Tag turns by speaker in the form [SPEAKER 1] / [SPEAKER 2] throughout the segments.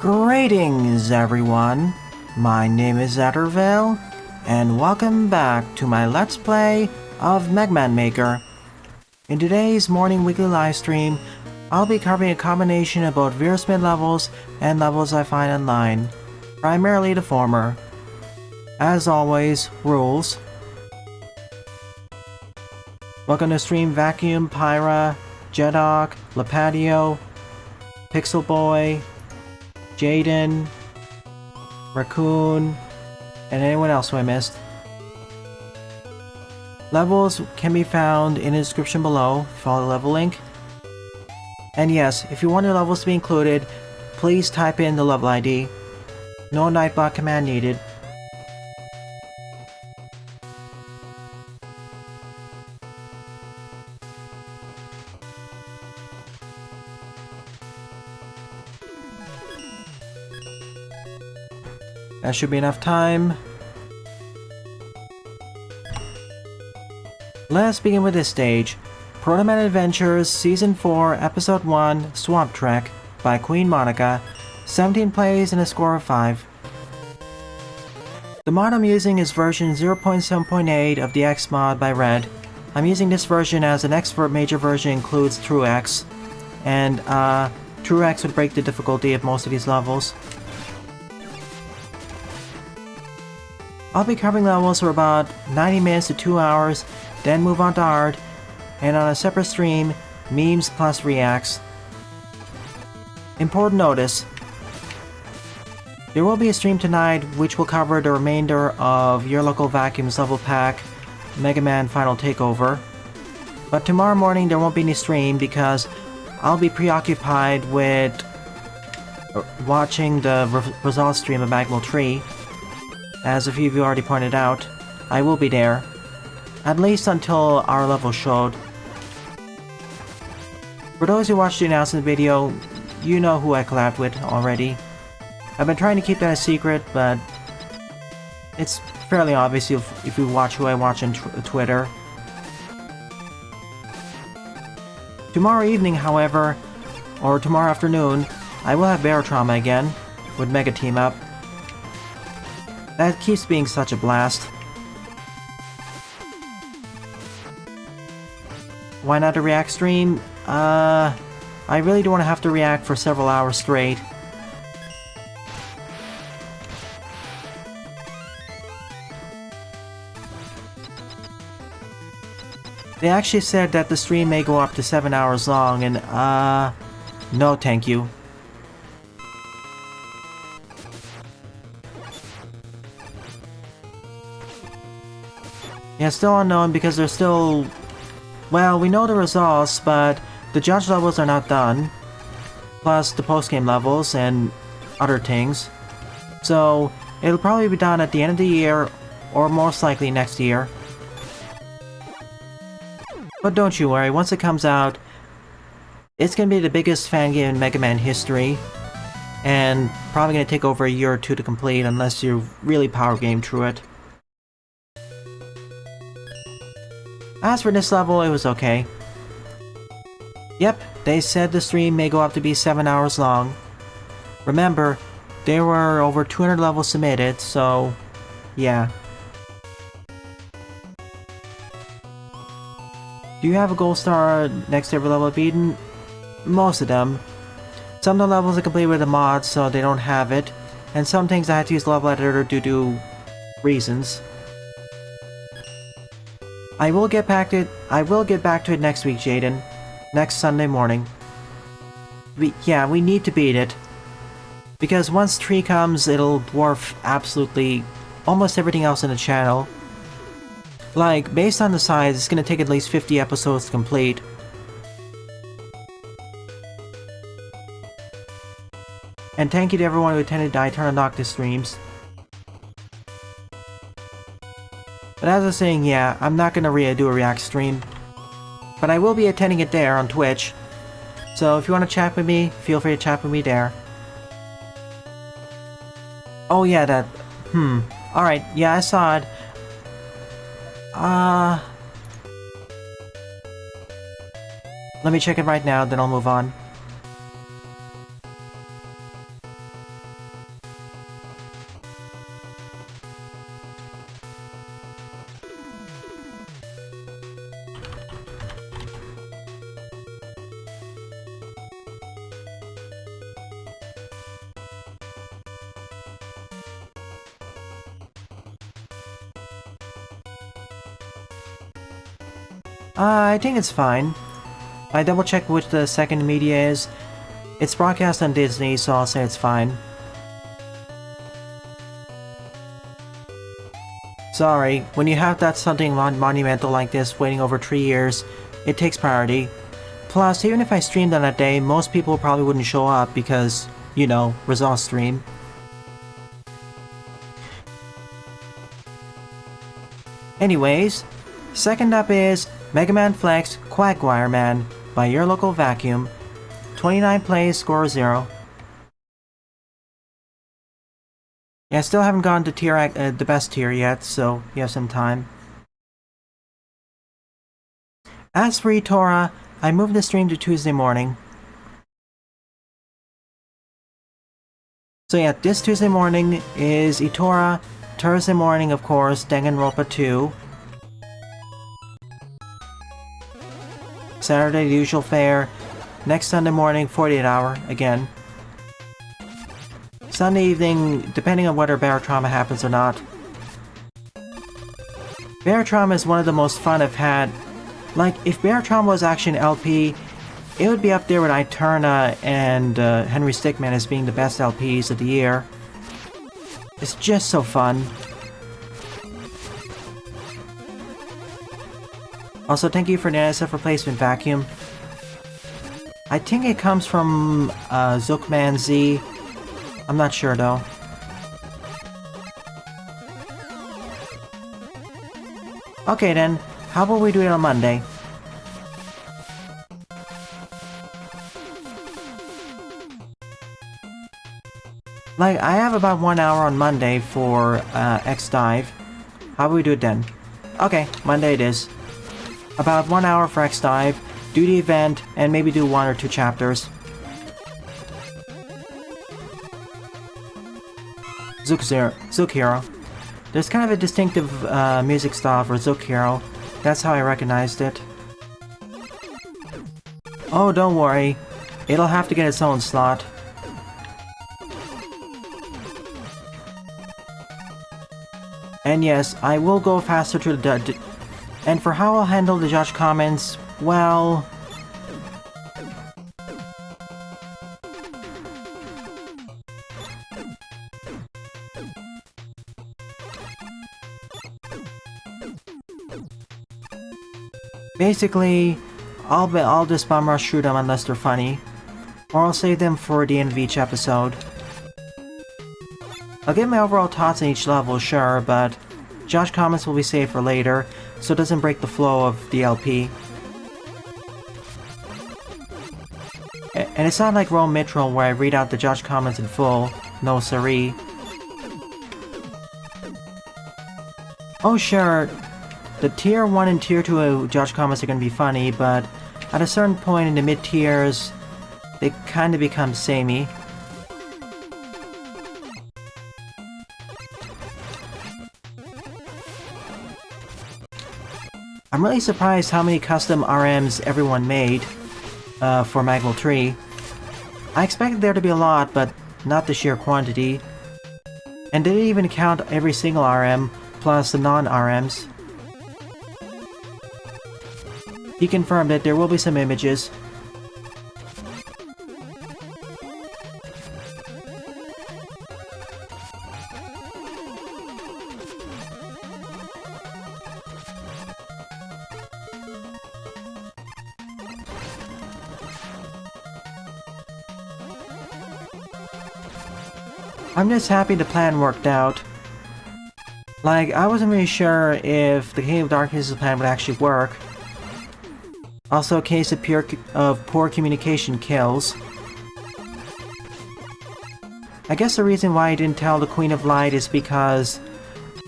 [SPEAKER 1] Greetings everyone, my name is Zetterville, and welcome back to my Let's Play of Mega Man Maker. In today's morning weekly livestream, I'll be covering a combination of both Veersmith levels and levels I find online, primarily the former. As always, rules. Welcome to stream Vacuum, Pyra, Jedok, Lapatio, Pixel Boy, Jaden, Raccoon, and anyone else who I missed. Levels can be found in the description below. Follow the level link. And yes, if you want your levels to be included, please type in the level ID. No Nightbot command needed. That should be enough time. Let's begin with this stage. Proto Man Adventures Season 4 Episode 1 Swamp Trek by Queen Monica. 17 plays and a score of 5. The mod I'm using is version 0.7.8 of the X mod by Red. I'm using this version as an expert major version includes True X. And True X would break the difficulty of most of these levels. I'll be covering levels for about 90 minutes to 2 hours, then move on to art, and on a separate stream, memes plus reacts. Important notice: there will be a stream tonight which will cover the remainder of Your Local Vacuum's level pack, Mega Man Final Takeover. But tomorrow morning there won't be any stream because I'll be preoccupied with watching the results stream of Magmal Tree. As a few of you already pointed out, I will be there, at least until our level showed. For those who watched the announcement video, you know who I collabed with already. I've been trying to keep that a secret, but it's fairly obvious if you watch who I watch on Twitter. Tomorrow evening, however, or tomorrow afternoon, I will have Bear Trauma again, with Mega Team Up. That keeps being such a blast. Why not a react stream? I really don't want to have to react for several hours straight. They actually said that the stream may go up to 7 hours long, and no thank you. Yeah, still unknown because they're still... Well, we know the results, but the judge levels are not done. Plus the post-game levels and other things. So, it'll probably be done at the end of the year, or most likely next year. But don't you worry, once it comes out, it's gonna be the biggest fan game in Mega Man history. And probably gonna take over a year or two to complete unless you really power game through it. As for this level, it was okay. Yep, they said the stream may go up to be 7 hours long. Remember, there were over 200 levels submitted, so... yeah. Do you have a gold star next to every level beaten? Most of them. Some of the levels are complete with a mod, so they don't have it. And some things I had to use level editor due to reasons. I will get back to it next week, Jaden. Next Sunday morning. We need to beat it. Because once 3 comes, it'll dwarf absolutely almost everything else in the channel. Like, based on the size, it's gonna take at least 50 episodes to complete. And thank you to everyone who attended the Eternal Noctis streams. But as I was saying, yeah, I'm not gonna do a react stream. But I will be attending it there on Twitch. So if you want to chat with me, feel free to chat with me there. Oh yeah, that... Alright, yeah, I saw it. Let me check it right now, then I'll move on. I think it's fine. I double-checked which the second media is. It's broadcast on Disney, so I'll say it's fine. Sorry, when you have that something monumental like this waiting over 3 years, it takes priority. Plus, even if I streamed on that day, most people probably wouldn't show up because, you know, results stream. Anyways, second up is Mega Man Flex Quagmire Man by your local vacuum. 29 plays, score 0. Yeah, I still haven't gone to tier the best tier yet, so you have some time. As for Etora, I moved the stream to Tuesday morning. So yeah, this Tuesday morning is Etora. Thursday morning, of course, Danganronpa 2. Saturday, the usual fare. Next Sunday morning, 48 Hour, again. Sunday evening, depending on whether Bear Trauma happens or not. Bear Trauma is one of the most fun I've had. Like, if Bear Trauma was actually an LP, it would be up there with Eterna and Henry Stickmin as being the best LPs of the year. It's just so fun. Also, thank you for the NSF replacement vacuum. I think it comes from Zookman Z. I'm not sure though. Okay then, how about we do it on Monday? Like, I have about 1 hour on Monday for X-Dive. How about we do it then? Okay, Monday it is. About 1 hour for X-Dive, do the event, and maybe do 1 or 2 chapters. Zook Hero. There's kind of a distinctive music style for Zook Hero. That's how I recognized it. Oh, don't worry. It'll have to get its own slot. And yes, I will go faster to the... And for how I'll handle the judge comments, well... Basically, I'll just bum rush through them unless they're funny. Or I'll save them for the end of each episode. I'll give my overall thoughts on each level, sure, but judge comments will be saved for later, so it doesn't break the flow of the LP. And it's not like Rome Mitral where I read out the judge comments in full. No siree. Oh sure, the tier 1 and tier 2 judge comments are gonna be funny, but at a certain point in the mid-tiers, they kinda become samey. I'm really surprised how many custom RMs everyone made for Magwell 3. I expected there to be a lot, but not the sheer quantity. And they didn't even count every single RM, plus the non-RMs. He confirmed that there will be some images. I'm just happy the plan worked out. Like, I wasn't really sure if the King of Darkness' plan would actually work. Also, a case of poor communication kills. I guess the reason why I didn't tell the Queen of Light is because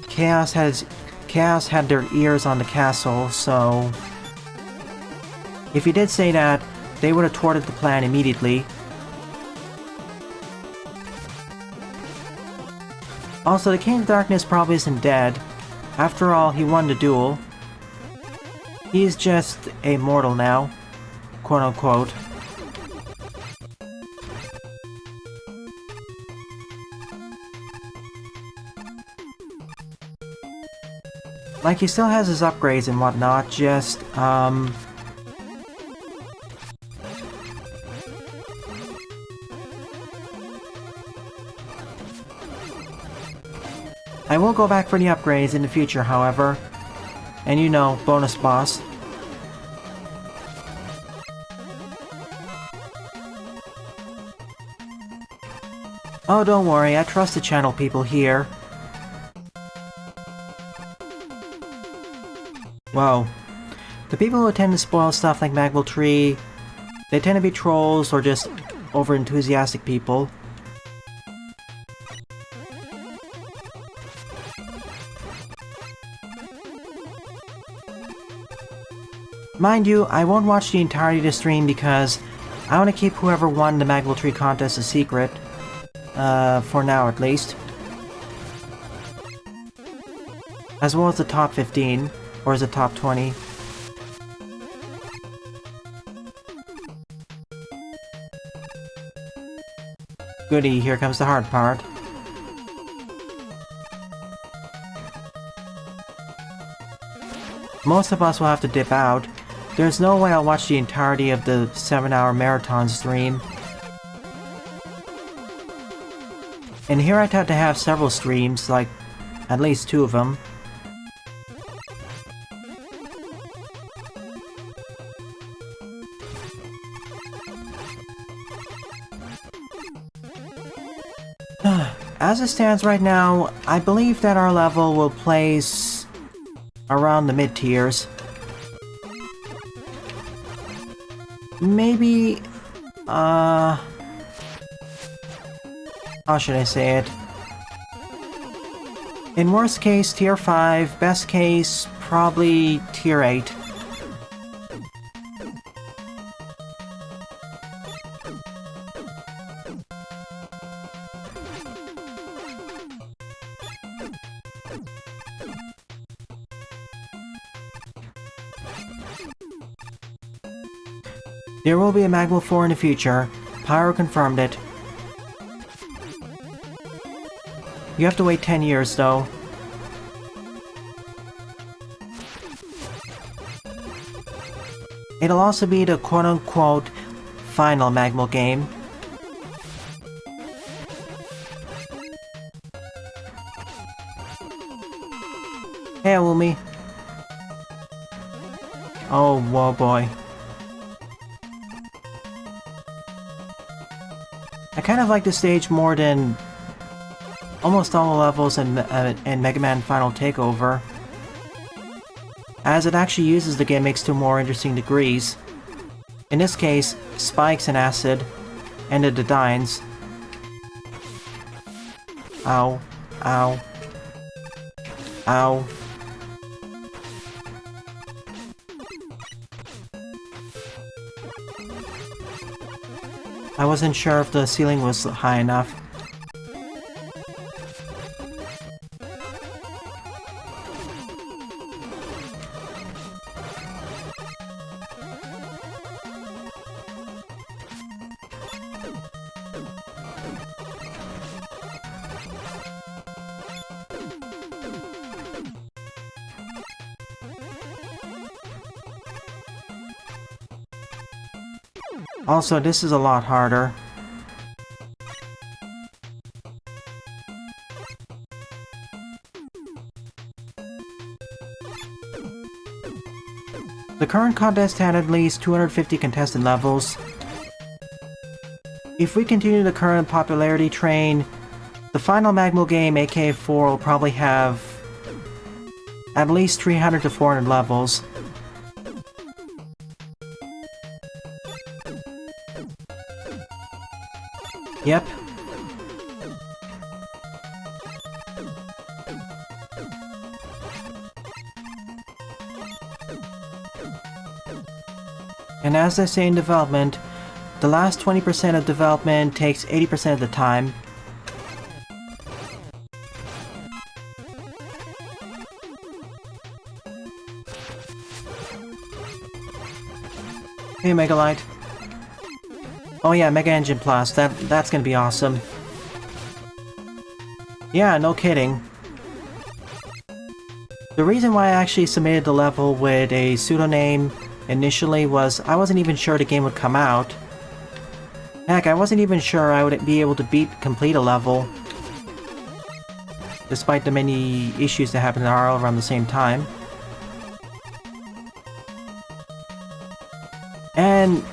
[SPEAKER 1] Chaos had their ears on the castle, so... If he did say that, they would have thwarted the plan immediately. Also, the King of Darkness probably isn't dead. After all, he won the duel. He's just a mortal now, quote-unquote. Like, he still has his upgrades and whatnot, just, I will go back for the upgrades in the future, however. And you know, bonus boss. Oh, don't worry, I trust the channel people here. Whoa. The people who tend to spoil stuff like Magwell Tree, they tend to be trolls or just over-enthusiastic people. Mind you, I won't watch the entirety of the stream because I want to keep whoever won the Magwell Tree contest a secret. For now at least. As well as the top 15, or is it top 20? Goody, here comes the hard part. Most of us will have to dip out. There's no way I'll watch the entirety of the 7-hour marathon stream. And here I'd have to have several streams, like at least 2 of them. As it stands right now, I believe that our level will place around the mid-tiers. Maybe, how should I say it? In worst case, tier 5, best case, probably tier 8. There will be a Magwell 4 in the future. Pyro confirmed it. You have to wait 10 years, though. It'll also be the quote-unquote final Magwell game. Hey, Woomy. Oh, whoa, boy. I kind of like this stage more than almost all the levels in Mega Man Final Takeover, as it actually uses the gimmicks to more interesting degrees. In this case, spikes and acid, and the Dynes. Ow. Ow. Ow. I wasn't sure if the ceiling was high enough. Also, this is a lot harder. The current contest had at least 250 contested levels. If we continue the current popularity train, the final Magwell game, AK4, will probably have at least 300 to 400 levels. Yep. And as they say in development, the last 20% of development takes 80% of the time. Hey, Megalite. Oh yeah, Mega Engine Plus, that's gonna be awesome. Yeah, no kidding. The reason why I actually submitted the level with a pseudonym initially was I wasn't even sure the game would come out. Heck, I wasn't even sure I would be able to complete a level, despite the many issues that happened all around the same time. And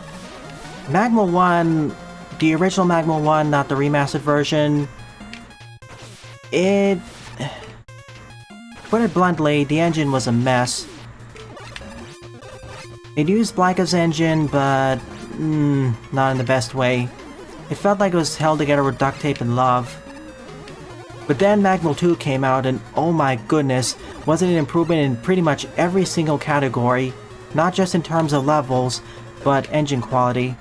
[SPEAKER 1] Magma 1, the original Magma 1, not the remastered version, to put it bluntly, the engine was a mess. It used Blanca's engine, but not in the best way. It felt like it was held together with duct tape and love. But then Magma 2 came out and oh my goodness, was it an improvement in pretty much every single category, not just in terms of levels, but engine quality.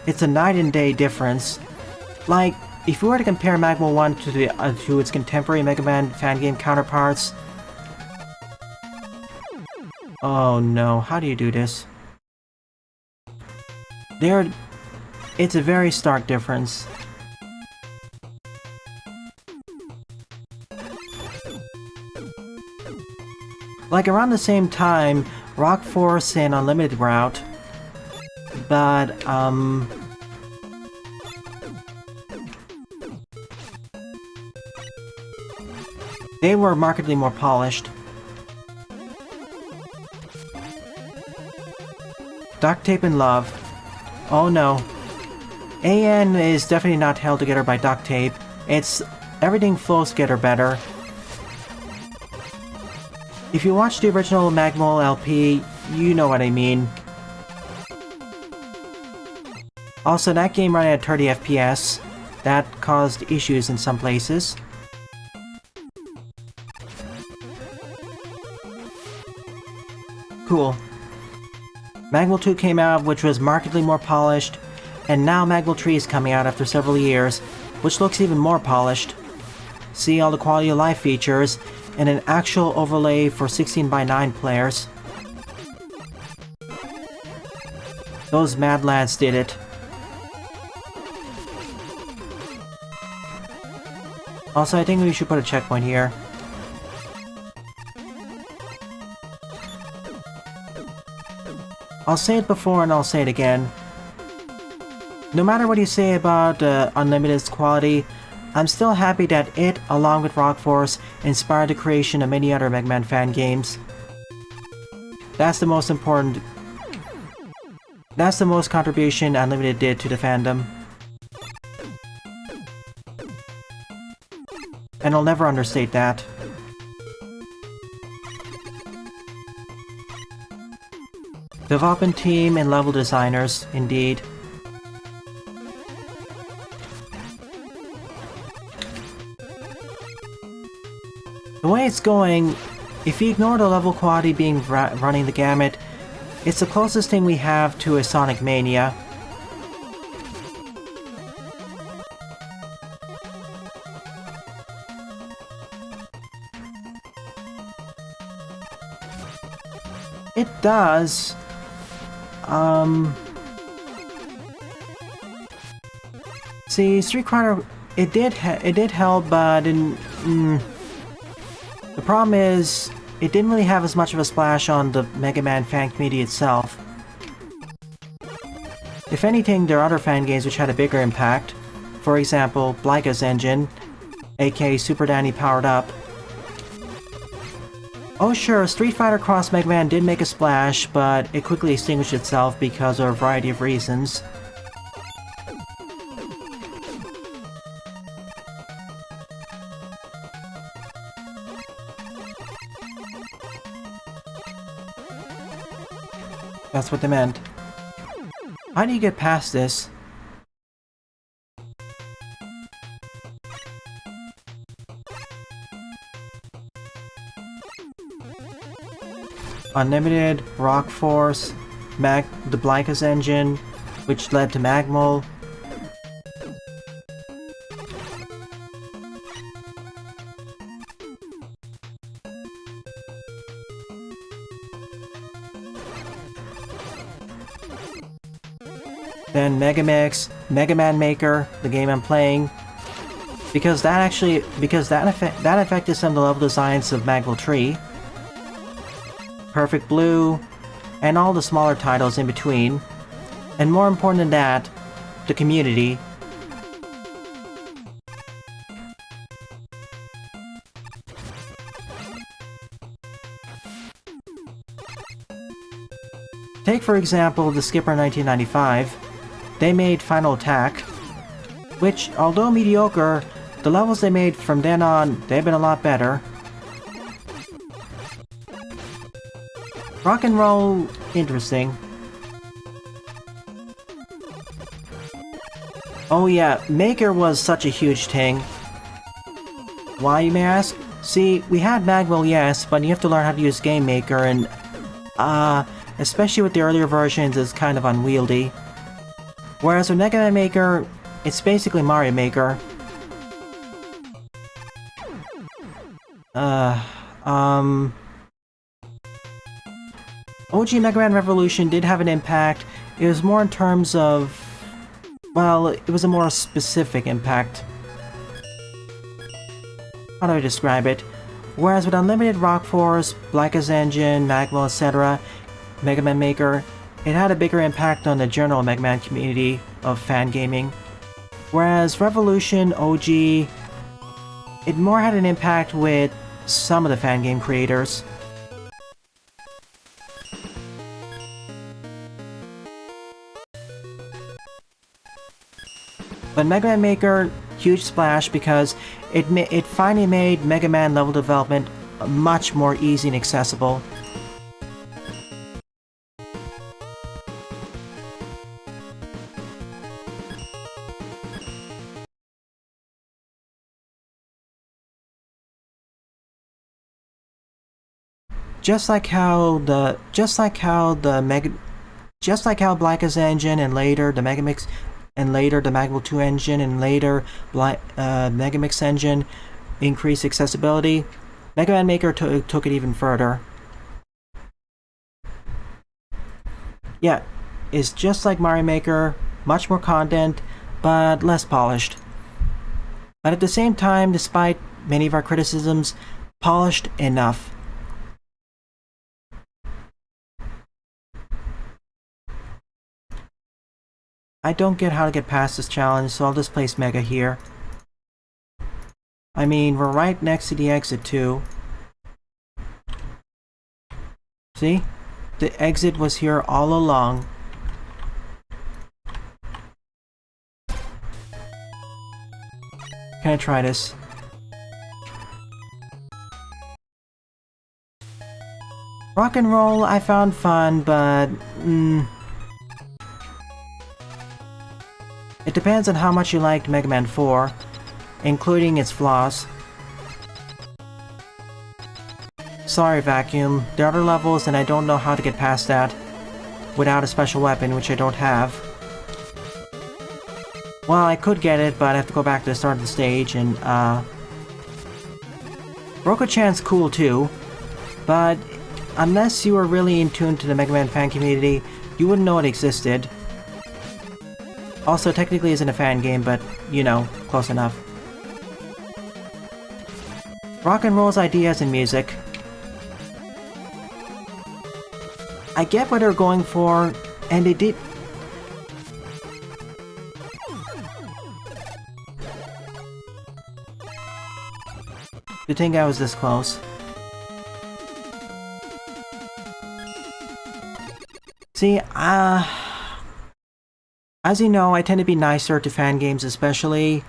[SPEAKER 1] It's a night and day difference. Like, if we were to compare Magma 1 to its contemporary Mega Man fan game counterparts... Oh no, how do you do this? It's a very stark difference. Like around the same time, Rock Force and Unlimited were out, but they were markedly more polished. Duct tape and love. Oh no. AN is definitely not held together by duct tape. Everything flows together better. If you watch the original Magma LP, you know what I mean. Also, that game ran at 30 FPS. That caused issues in some places. Cool. Magma 2 came out, which was markedly more polished, and now Magma 3 is coming out after several years, which looks even more polished. See all the quality of life features, and an actual overlay for 16:9 players. Those mad lads did it. Also, I think we should put a checkpoint here. I'll say it before and I'll say it again. No matter what you say about Unlimited's quality, I'm still happy that it, along with Rock Force, inspired the creation of many other Mega Man fan games. That's the most contribution Unlimited did to the fandom. And I'll never understate that. Development team and level designers, indeed. The way it's going, if you ignore the level quality being running the gamut, it's the closest thing we have to a Sonic Mania. It does. See, Street Fighter, it did help, but the problem is, it didn't really have as much of a splash on the Mega Man fan community itself. If anything, there are other fan games which had a bigger impact. For example, Blanca's engine, aka Super Danny Powered Up. Oh sure, Street Fighter Cross Mega Man did make a splash, but it quickly extinguished itself because of a variety of reasons. That's what they meant. How do you get past this? Unlimited, Rock Force, the Blanca's engine, which led to Magmal. Then Megamix, Mega Man Maker, the game I'm playing. because that affected some of the level designs of Magwell Tree, Perfect Blue, and all the smaller titles in between. And more important than that, the community. Take for example the Skipper 1995. They made Final Attack, which, although mediocre, the levels they made from then on, they've been a lot better. Rock and Roll, interesting. Oh yeah, Maker was such a huge thing. Why, you may ask? See, we had Magwell, yes, but you have to learn how to use Game Maker, and especially with the earlier versions, it's kind of unwieldy. Whereas with Mega Man Maker, it's basically Mario Maker. OG Mega Man Revolution did have an impact. It was more in terms of... well, it was a more specific impact. How do I describe it? Whereas with Unlimited Rock Force, Blackest Engine, Magwell, etc., Mega Man Maker, it had a bigger impact on the general Mega Man community of fan gaming. Whereas Revolution OG, it more had an impact with some of the fan game creators. But Mega Man Maker, huge splash because it finally made Mega Man level development much more easy and accessible. Just like how Blackest Engine and later the Megamix and later the Magwell 2 engine and later Megamix engine increased accessibility, Mega Man Maker took it even further. Yeah, it's just like Mario Maker, much more content, but less polished. But at the same time, despite many of our criticisms, polished enough. I don't get how to get past this challenge, so I'll just place Mega here. I mean, we're right next to the exit too. See? The exit was here all along. Can I try this? Rock and Roll I found fun, but... it depends on how much you liked Mega Man 4, including its flaws. Sorry, Vacuum. There are other levels and I don't know how to get past that without a special weapon, which I don't have. Well, I could get it, but I have to go back to the start of the stage and, Roku-chan's cool too, but unless you were really in tune to the Mega Man fan community, you wouldn't know it existed. Also, technically isn't a fan game, but, you know, close enough. Rock and Roll's ideas and music. I get what they're going for, and they did... to think I was this close. See, as you know, I tend to be nicer to fan games especially.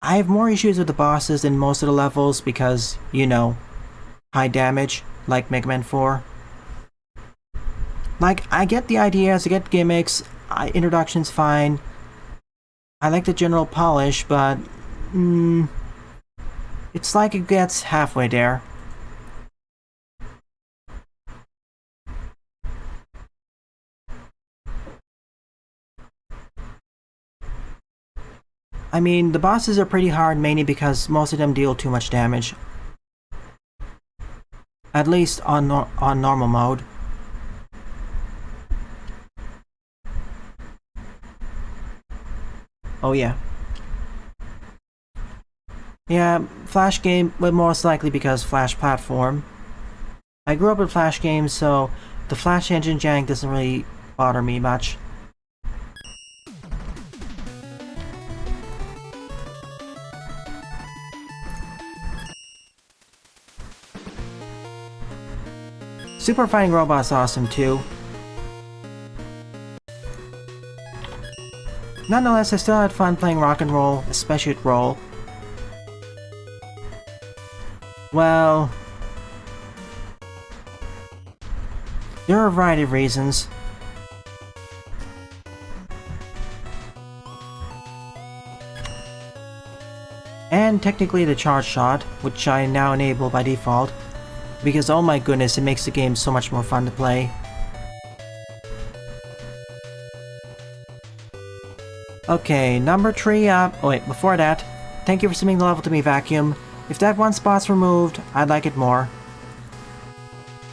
[SPEAKER 1] I have more issues with the bosses in most of the levels because, you know, high damage, like Mega Man 4. Like, I get the ideas, I get gimmicks, introduction's fine. I like the general polish, but... it's like it gets halfway there. I mean, the bosses are pretty hard mainly because most of them deal too much damage. At least on normal mode. Oh yeah. Yeah, Flash game, but most likely because Flash platform. I grew up with Flash games, so the Flash engine jank doesn't really bother me much. Super Fighting Robot's awesome too. Nonetheless, I still had fun playing Rock and Roll, especially at Roll. Well, there are a variety of reasons. And technically the charge shot, which I now enable by default, because oh my goodness, it makes the game so much more fun to play. Okay, number 3 up. Oh wait, before that, thank you for submitting the level to me, Vacuum. If that one spot's removed, I'd like it more.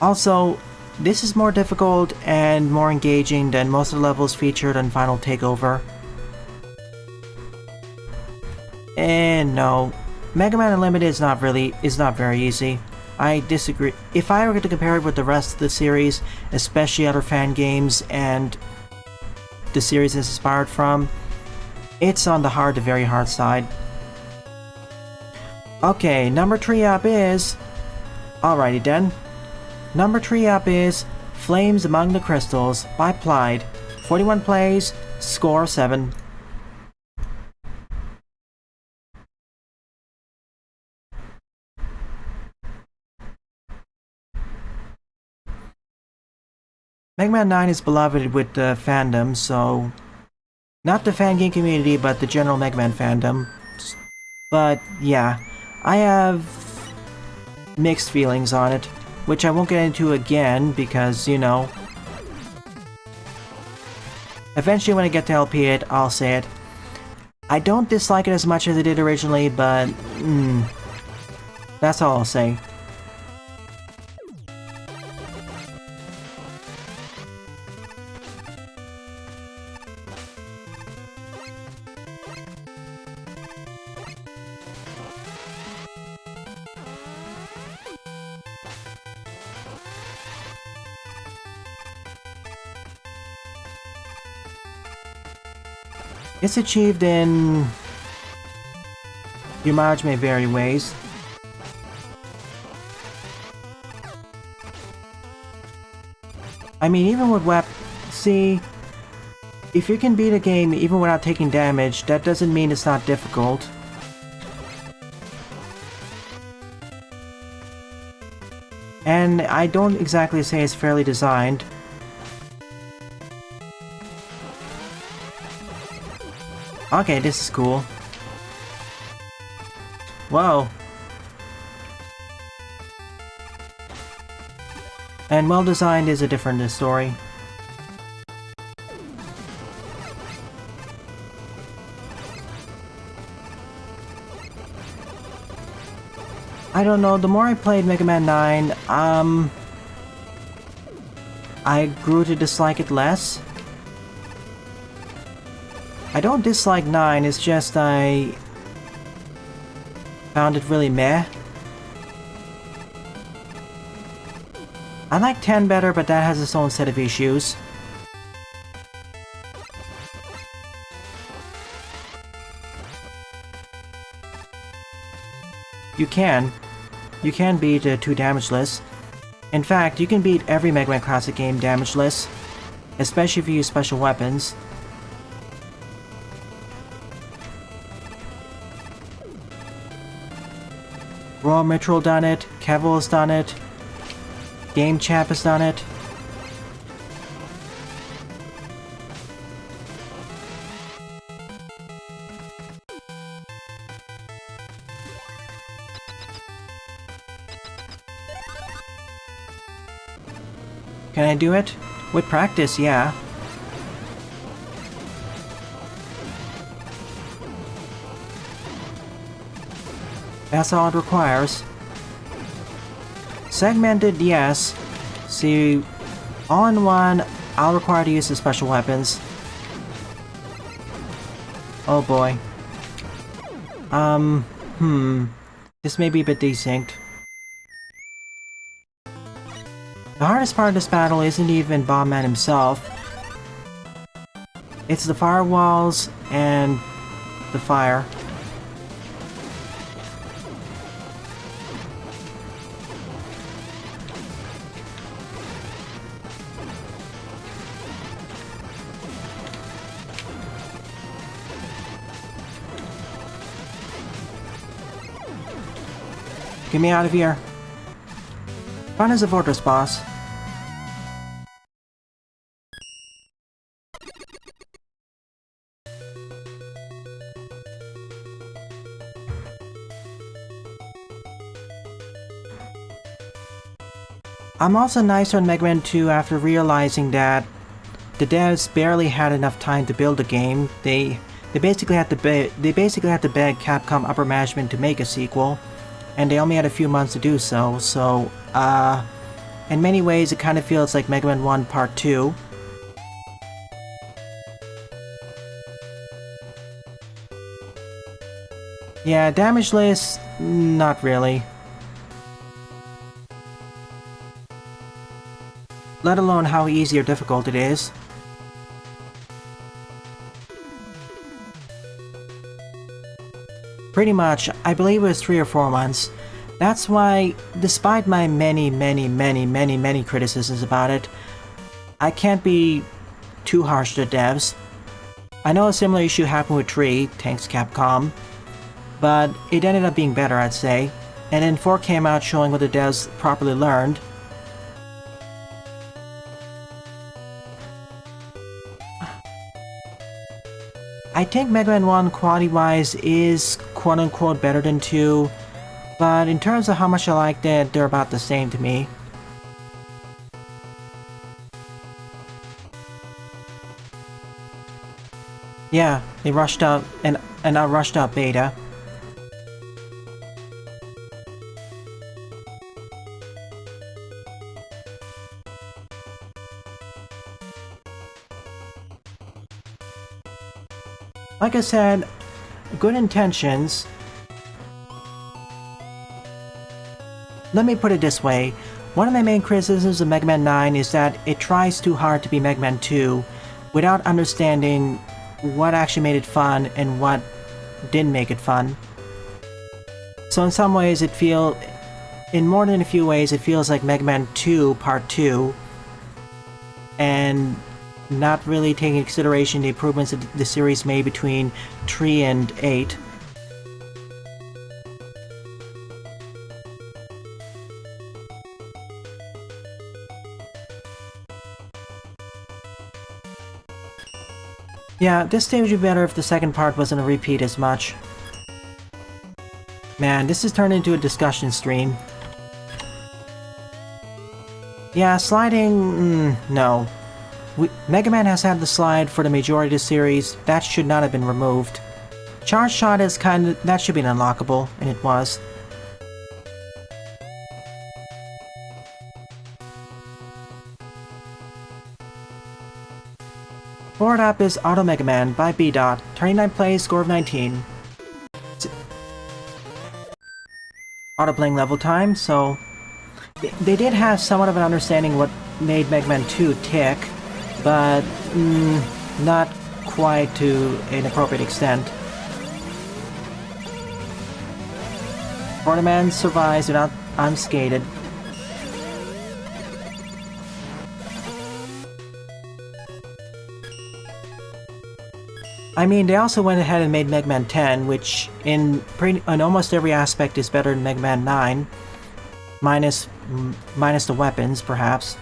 [SPEAKER 1] Also, this is more difficult and more engaging than most of the levels featured on Final Takeover. And no, Mega Man Unlimited is not very easy. I disagree. If I were to compare it with the rest of the series, especially other fan games and the series is inspired from, it's on the hard to very hard side. Okay, number 3 up is... Alrighty then. Number 3 up is Flames Among the Crystals by Plied. 41 plays, score 7. Mega Man 9 is beloved with the fandom, so... Not the fan game community, but the general Mega Man fandom. But yeah, I have mixed feelings on it, which I won't get into again because, you know... Eventually when I get to LP it, I'll say it. I don't dislike it as much as I did originally, but... that's all I'll say. It's achieved in... Your mileage may vary ways. I mean, even with see, if you can beat a game even without taking damage, that doesn't mean it's not difficult. And I don't exactly say it's fairly designed. Okay, this is cool. Whoa. And well designed is a different story. I don't know, the more I played Mega Man 9, I grew to dislike it less. I don't dislike 9, it's just I found it really meh. I like 10 better, but that has its own set of issues. You can beat 2 damageless. In fact, you can beat every Mega Man Classic game damageless, especially if you use special weapons. Raw Mitchell done it, Kevel has done it, Game Champ has done it. Can I do it? With practice, yeah. That's all it requires. Segmented, yes. See, all in one, I'll require to use the special weapons. Oh boy. This may be a bit desynced. The hardest part of this battle isn't even Bombman himself. It's the firewalls and the fire. Get me out of here. Fun as a fortress boss. I'm also nicer on Mega Man 2 after realizing that the devs barely had enough time to build the game. They basically had to beg Capcom upper management to make a sequel, and they only had a few months to do so. So, in many ways, it kind of feels like Mega Man 1 Part 2. Yeah, damage list, not really. Let alone how easy or difficult it is. Pretty much, I believe it was 3 or 4 months. That's why, despite my many criticisms about it, I can't be too harsh to the devs. I know a similar issue happened with 3, thanks Capcom, but it ended up being better, I'd say. And then 4 came out showing what the devs properly learned. I think Mega Man 1 quality-wise is quote-unquote better than 2, but in terms of how much I liked it, they're about the same to me. Yeah, they rushed out and I rushed out beta. Like I said, good intentions. Let me put it this way. One of my main criticisms of Mega Man 9 is that it tries too hard to be Mega Man 2 without understanding what actually made it fun and what didn't make it fun. So in some ways in more than a few ways, it feels like Mega Man 2 Part 2, and not really taking into consideration the improvements that the series made between 3 and 8. Yeah, this stage would be better if the second part wasn't a repeat as much. Man, this has turned into a discussion stream. Yeah, sliding... no. Mega Man has had the slide for the majority of the series. That should not have been removed. Charge Shot is that should be an unlockable, and it was. Forward up is Auto Mega Man by B. 39 plays, score of 19. Auto playing level time, so they did have somewhat of an understanding what made Mega Man 2 tick, but not quite to an appropriate extent. Borderman survives without unscathed. I mean, they also went ahead and made Mega Man 10, which in almost every aspect is better than Mega Man 9, minus the weapons, perhaps.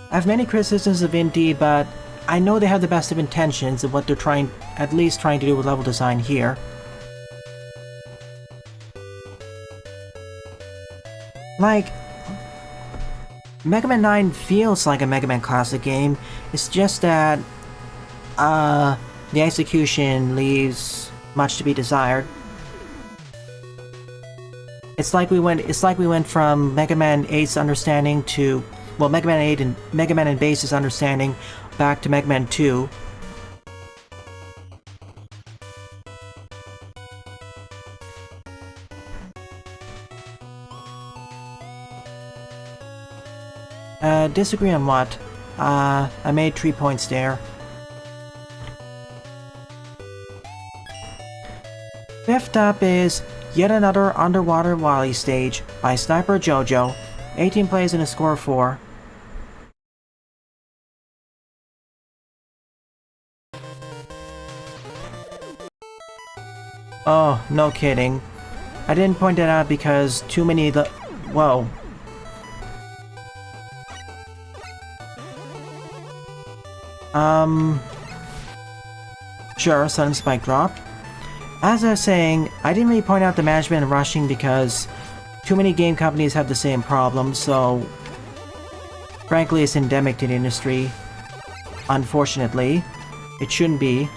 [SPEAKER 1] I have many criticisms of Indy, but I know they have the best of intentions of what they're at least trying to do with level design here. Like, Mega Man 9 feels like a Mega Man Classic game. It's just that the execution leaves much to be desired. It's like we went from Mega Man 8's understanding to well, Mega Man 8 and Mega Man and Base's understanding back to Mega Man 2. Disagree on what? I made 3 points there. Fifth up is yet another Underwater Wally stage by Sniper Jojo. 18 plays and a score of 4. Oh, no kidding. I didn't point that out because too many whoa. Sure, sudden spike drop. As I was saying, I didn't really point out the management and rushing because too many game companies have the same problem, so frankly it's endemic to the industry. Unfortunately, it shouldn't be.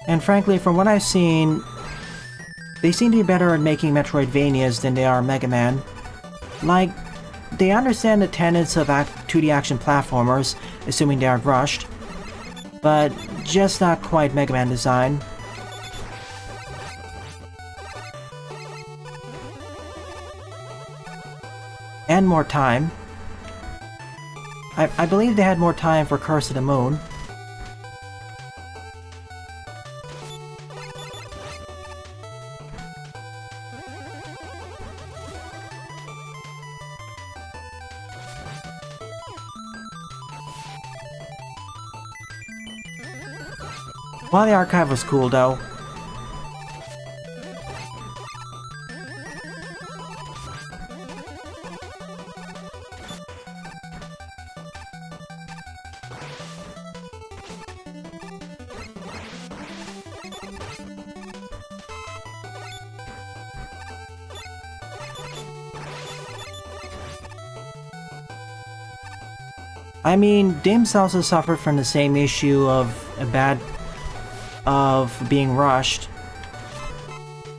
[SPEAKER 1] And frankly, from what I've seen, they seem to be better at making Metroidvanias than they are Mega Man. Like, they understand the tenets of 2D action platformers, assuming they aren't rushed, but just not quite Mega Man design. And more time. I believe they had more time for Curse of the Moon. Well, the archive was cool, though. I mean, Dims also suffered from the same issue of being rushed,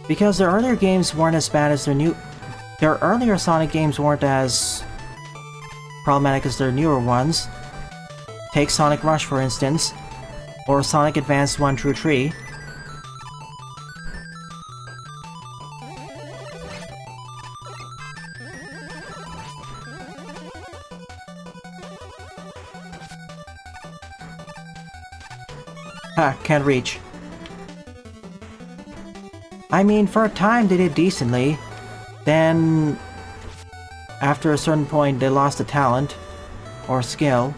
[SPEAKER 1] because their earlier games weren't as bad as their earlier Sonic games weren't as problematic as their newer ones. Take Sonic Rush for instance, or Sonic Advance 1 through 3. Ha, can't reach. I mean, for a time they did decently. Then, after a certain point, they lost the talent. Or skill.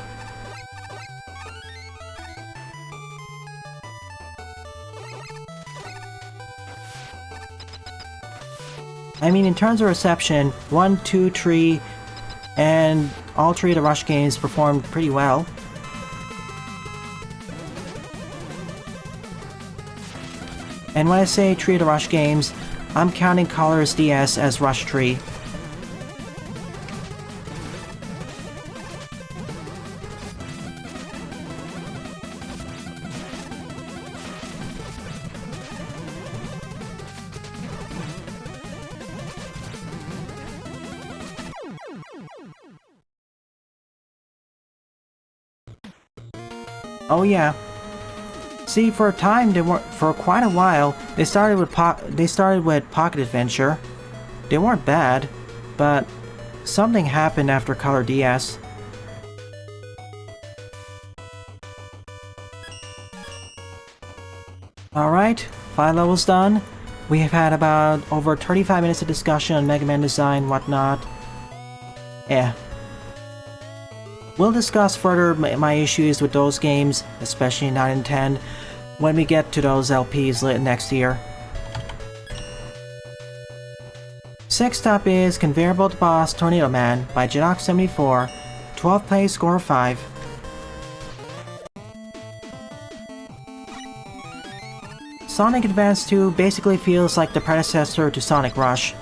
[SPEAKER 1] I mean, in terms of reception, 1, 2, 3, and all 3 of the Rush games performed pretty well. And when I say 3 of the Rush games, I'm counting Colors DS as Rush 3. Oh yeah. See, for a time, for quite a while, they started with Pocket Adventure. They weren't bad, but something happened after Color DS. Alright, 5 levels done. We have had about over 35 minutes of discussion on Mega Man design, whatnot. Yeah. We'll discuss further my issues with those games, especially 9 and 10, when we get to those LPs next year. 6th up is Conveyor Belt Boss Tornado Man by Jadok74, 12 plays, score of 5. Sonic Advance 2 basically feels like the predecessor to Sonic Rush.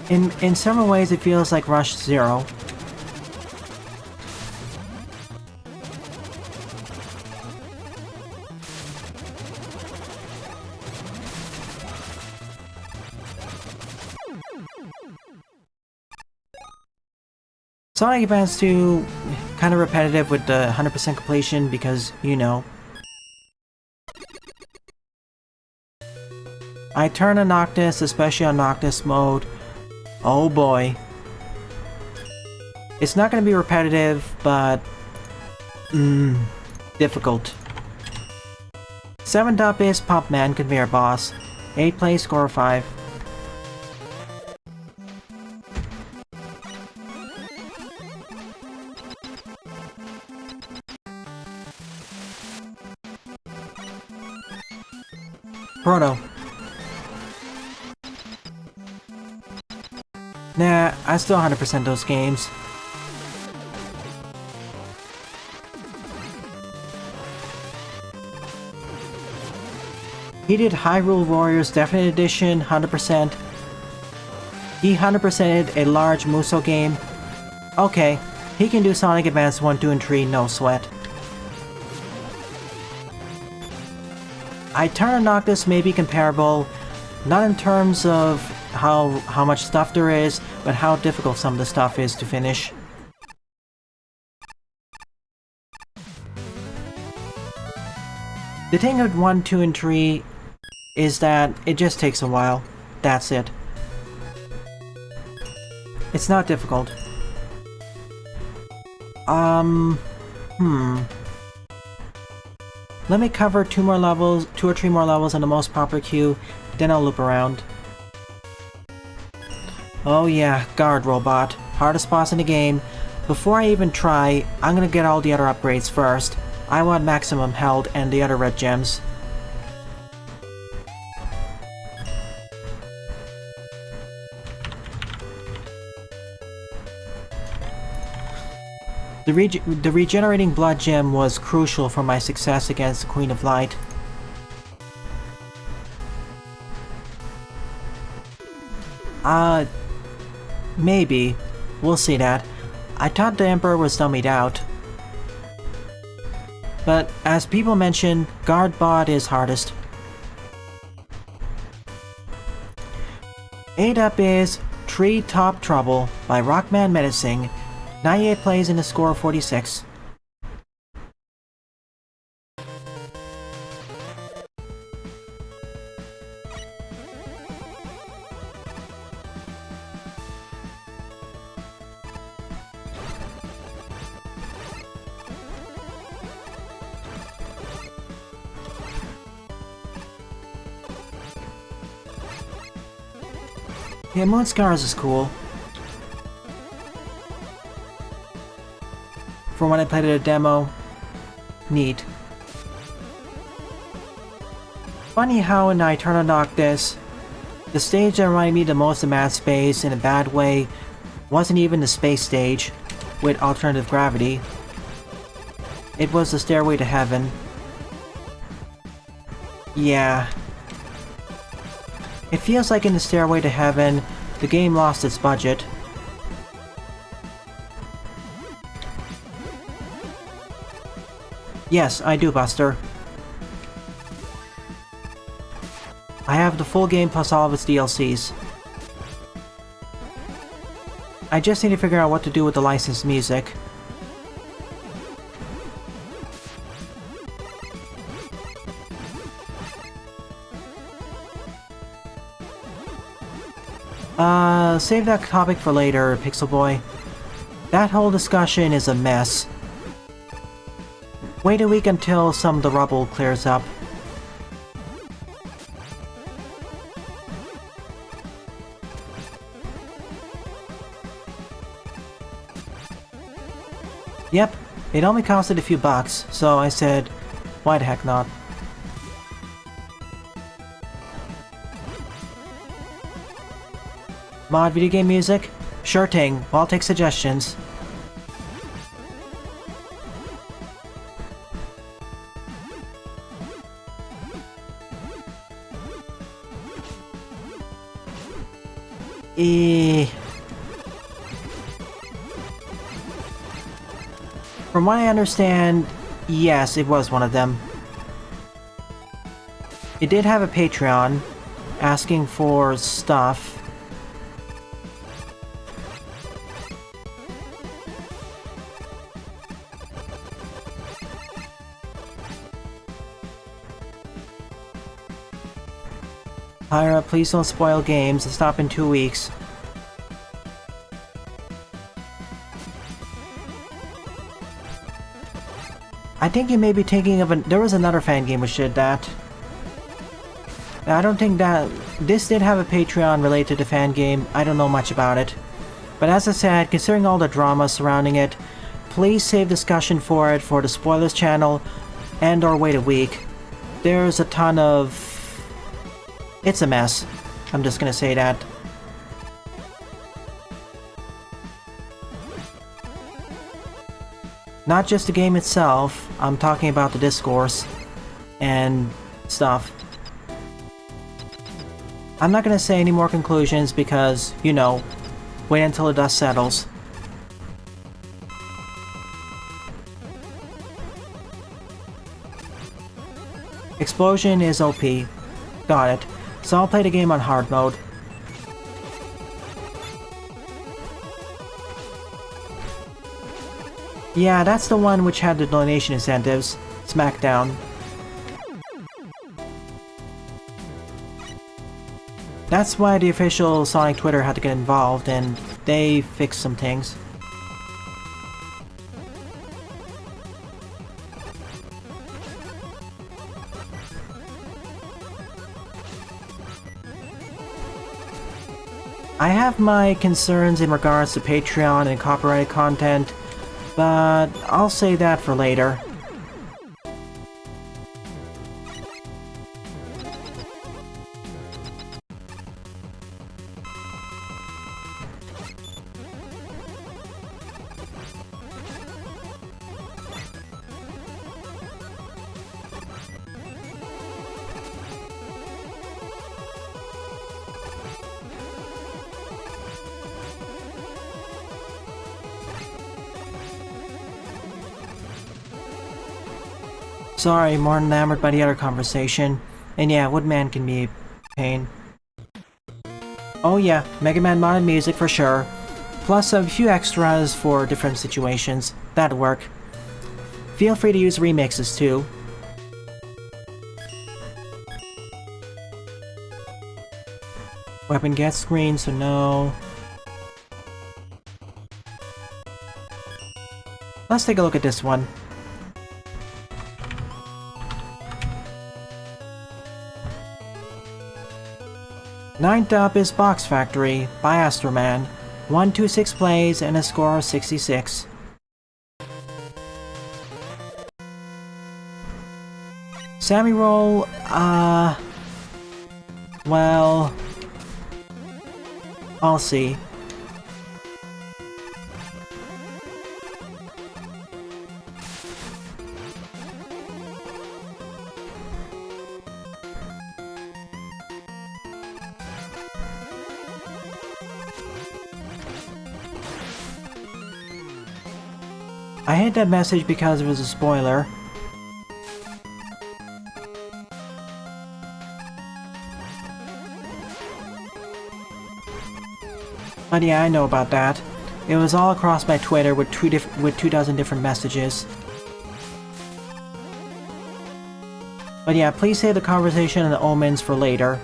[SPEAKER 1] In several ways, it feels like Rush Zero. Sonic Advance 2, kind of repetitive with the 100% completion because, you know. I turn on Noctis, especially on Noctis mode. Oh boy. It's not going to be repetitive, but... difficult. 7th up is Pop Man Conveyor Boss. 8th place, score 5. Proto. Nah, I still 100% those games. He did Hyrule Warriors Definite Edition 100%. He 100%ed a large Musou game. Okay, he can do Sonic Advance 1, 2, and 3, no sweat. I turn on Noctis may be comparable, not in terms of how much stuff there is, but how difficult some of the stuff is to finish. The thing with 1, 2, and 3 is that it just takes a while. That's it. It's not difficult. Let me cover 2 or 3 more levels in the most popular queue, then I'll loop around. Oh yeah, Guard Robot. Hardest boss in the game. Before I even try, I'm gonna get all the other upgrades first. I want maximum health and the other red gems. The regenerating blood gem was crucial for my success against the Queen of Light. Maybe. We'll see that. I thought the Emperor was dummied out. But as people mention, Guard Bot is hardest. 8 up is Tree Top Trouble by Rockman Menacing. 98 plays in a score of 46. Yeah, Moon Scars is cool. From when I played it a demo, neat. Funny how in I Turn on Noctis, the stage that reminded me the most of Mad Space in a bad way wasn't even the space stage with alternative gravity. It was the Stairway to Heaven. Yeah. It feels like in the Stairway to Heaven, the game lost its budget. Yes, I do, Buster. I have the full game plus all of its DLCs. I just need to figure out what to do with the licensed music. Save that topic for later, Pixel Boy. That whole discussion is a mess. Wait a week until some of the rubble clears up. Yep, it only costed a few bucks, so I said, why the heck not? Mod video game music? Sure thing, I'll take suggestions. From what I understand, yes, it was one of them. It did have a Patreon asking for stuff. Pyra, please don't spoil games. Stop in 2 weeks. I think you may be thinking of there was another fan game which did that. I don't think that... This did have a Patreon related to the fan game. I don't know much about it. But as I said, considering all the drama surrounding it, please save discussion for it for the spoilers channel and or wait a week. There's a ton of... It's a mess. I'm just gonna say that. Not just the game itself, I'm talking about the discourse and stuff. I'm not gonna say any more conclusions because, you know, wait until the dust settles. Explosion is OP. Got it. So I'll play the game on hard mode. Yeah, that's the one which had the donation incentives. Smackdown. That's why the official Sonic Twitter had to get involved, and they fixed some things. I have my concerns in regards to Patreon and copyrighted content, but I'll say that for later. Sorry, more enamored by the other conversation. And yeah, Woodman can be a pain. Oh yeah, Mega Man modded music for sure. Plus a few extras for different situations. That'd work. Feel free to use remixes too. Weapon gets screen, so no. Let's take a look at this one. Ninth up is Box Factory by Astroman. 126 plays and a score of 66. Sammy Roll, well... I'll see. I hate that message because it was a spoiler. But yeah, I know about that. It was all across my Twitter with 2 dozen different messages. But yeah, please save the conversation and the omens for later.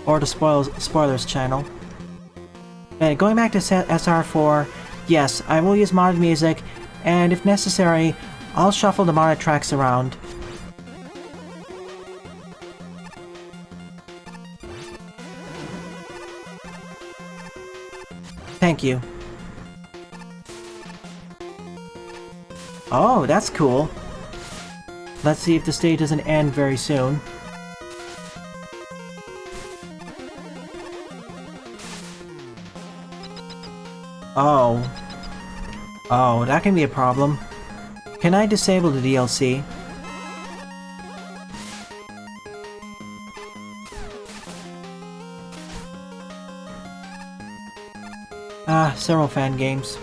[SPEAKER 1] Or the spoilers channel. Okay, going back to SR4, yes, I will use modded music, and if necessary, I'll shuffle the modded tracks around. Thank you. Oh, that's cool. Let's see if the stage doesn't end very soon. Oh. Oh, that can be a problem. Can I disable the DLC? Several fan games.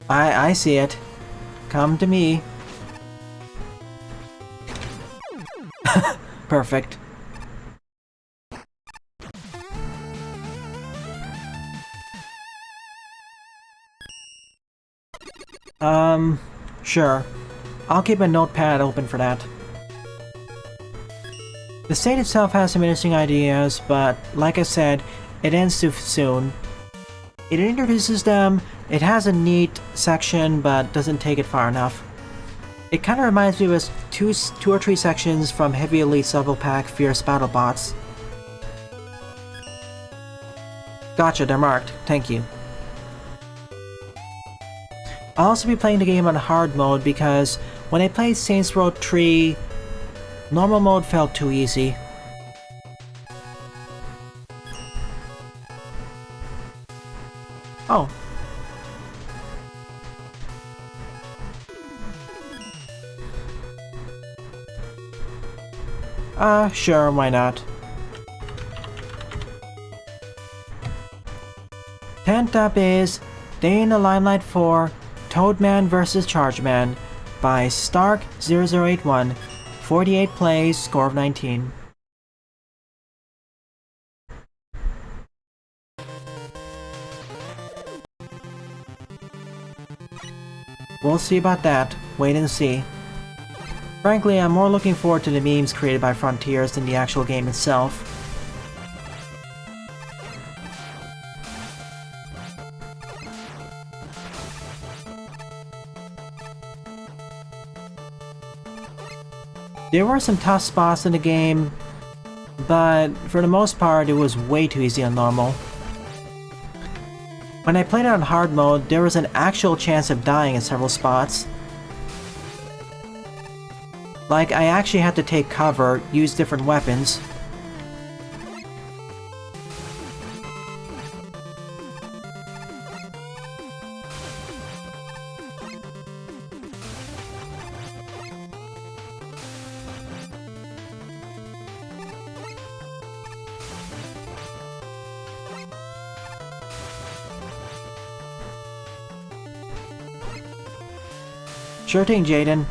[SPEAKER 1] I see it. Come to me. Perfect. Sure. I'll keep a notepad open for that. The state itself has some interesting ideas, but like I said, it ends too soon. It introduces them, it has a neat section, but doesn't take it far enough. It kinda reminds me of two or three sections from Heavy Elite Double Pack Fierce Battle Bots. Gotcha, they're marked. Thank you. I'll also be playing the game on hard mode because when I played Saints Row 3, normal mode felt too easy. Oh. Sure, why not? 10th up is Day in the Limelight 4 Toadman vs. Chargeman by Stark0081. 48 plays, score of 19. We'll see about that. Wait and see. Frankly, I'm more looking forward to the memes created by Frontiers than the actual game itself. There were some tough spots in the game, but for the most part it was way too easy on normal. When I played it on hard mode, there was an actual chance of dying in several spots. Like, I actually had to take cover, use different weapons. Sure thing, Jaden.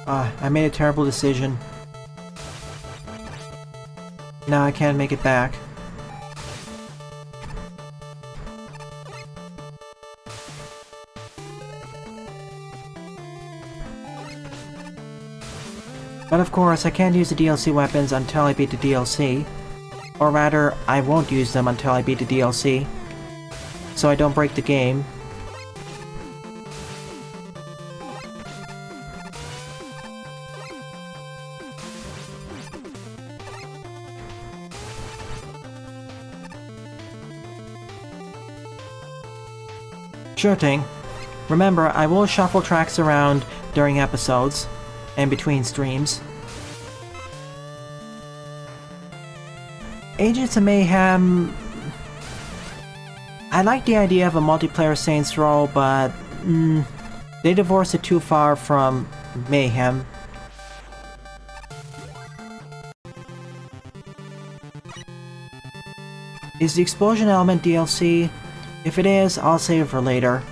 [SPEAKER 1] I made a terrible decision. Now I can't make it back. But of course, I can't use the DLC weapons until I beat the DLC. Or rather, I won't use them until I beat the DLC. So I don't break the game. Sure thing. Remember, I will shuffle tracks around during episodes and between streams. Agents of Mayhem... I like the idea of a multiplayer Saints Row, but they divorced it too far from Mayhem. Is the explosion element DLC? If it is, I'll save it for later.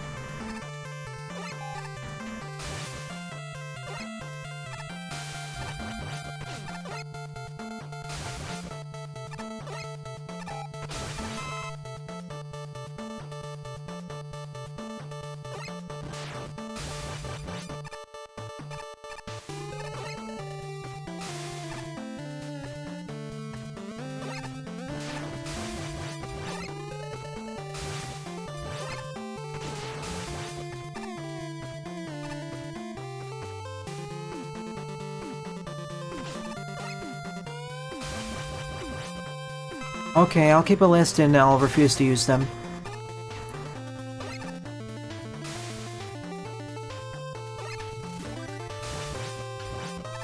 [SPEAKER 1] Okay, I'll keep a list and I'll refuse to use them.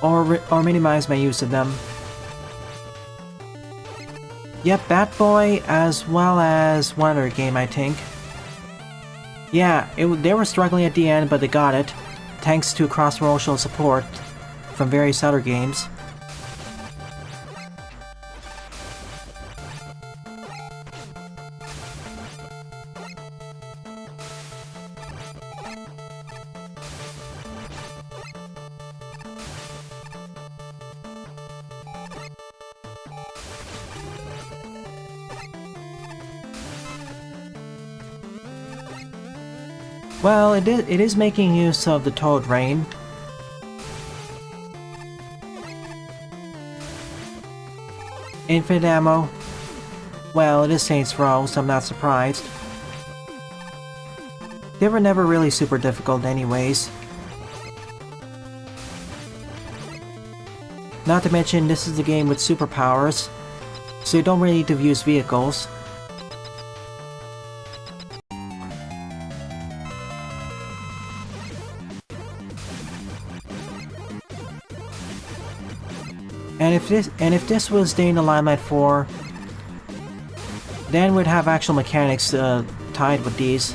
[SPEAKER 1] Or minimize my use of them. Yep, Bat Boy, as well as one other game, I think. Yeah, they were struggling at the end, but they got it, thanks to cross-promotional support from various other games. Well, it is making use of the Toad Rain. Infinite ammo. Well, it is Saints Row, so I'm not surprised. They were never really super difficult anyways. Not to mention, this is a game with superpowers, so you don't really need to use vehicles. And if this was Day in the Limelight 4, then we'd have actual mechanics tied with these.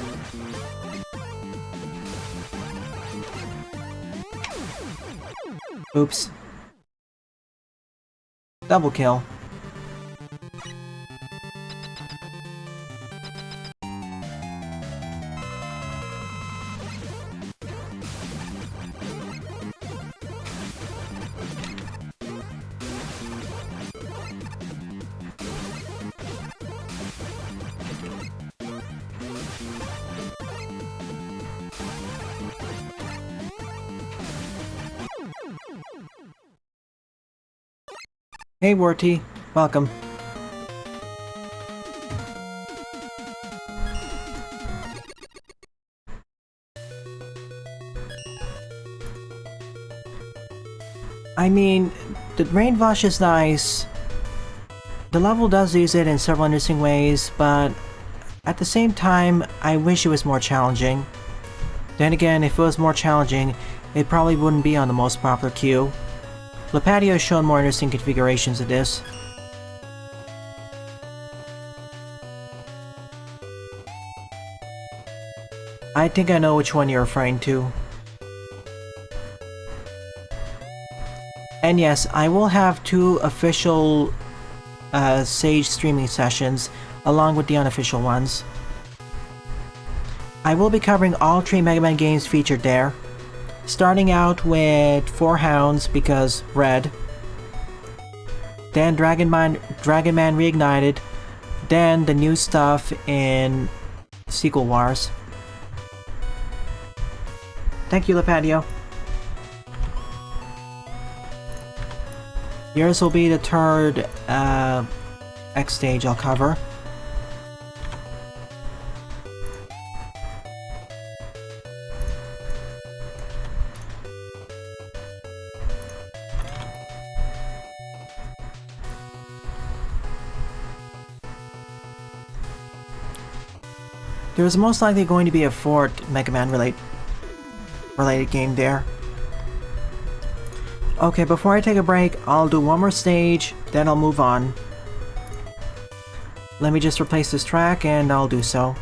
[SPEAKER 1] Oops. Double kill. Hey Warty, welcome. I mean, the Rain Rush is nice. The level does use it in several interesting ways, but at the same time, I wish it was more challenging. Then again, if it was more challenging, it probably wouldn't be on the most popular queue. Lepadio has shown more interesting configurations of this. I think I know which one you're referring to. And yes, I will have 2 official Sage streaming sessions, along with the unofficial ones. I will be covering all 3 Mega Man games featured there. Starting out with 4 Hounds because Red, then Dragon Man Reignited, then the new stuff in Sequel Wars. Thank you, Lepadio. Yours will be the 3rd X stage I'll cover. There's most likely going to be a 4th Mega Man related game there. Okay, before I take a break, I'll do one more stage, then I'll move on. Let me just replace this track and I'll do so.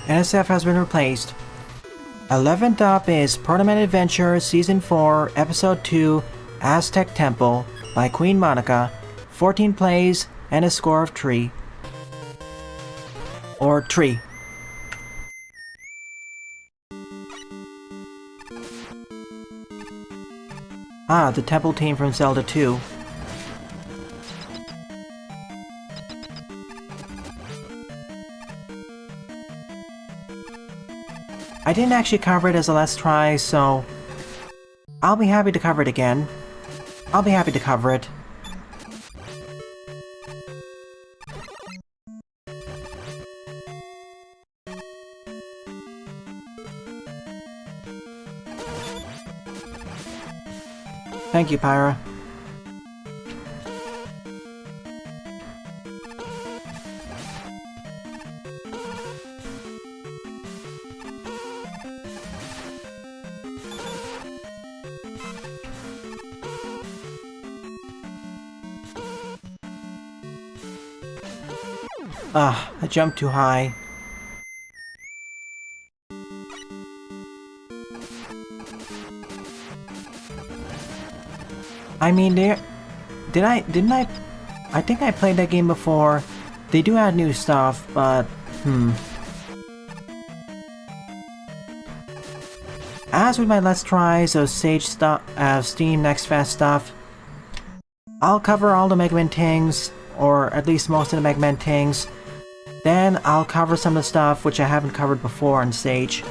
[SPEAKER 1] NSF has been replaced. 11th up is Proto Man Adventure Season 4, Episode 2, Aztec Temple by Queen Monica, 14 plays, and a score of 3. Or 3. Ah, the temple team from Zelda 2. I didn't actually cover it as a Let's Try, so I'll be happy to cover it again. I'll be happy to cover it. Thank you, Pyra. I jumped too high. I mean, didn't I think I played that game before. They do add new stuff, but, As with my Let's Tries of Sage stuff, Steam Next Fest stuff, I'll cover all the Mega Man things, or at least most of the Mega Man things. Then I'll cover some of the stuff which I haven't covered before on Sage.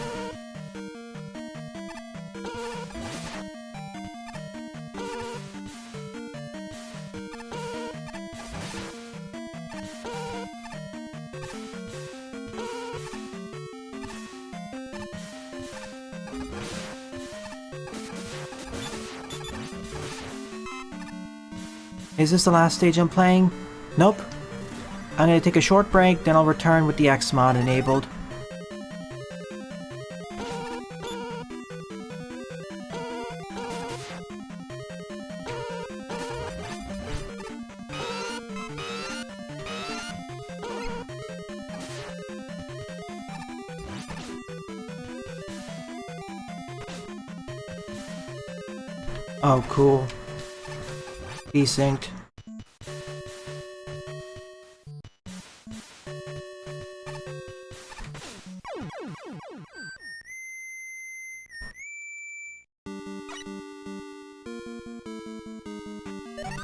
[SPEAKER 1] Is this the last stage I'm playing? Nope. I'm gonna take a short break, then I'll return with the X mod enabled. Oh, cool. Desynced.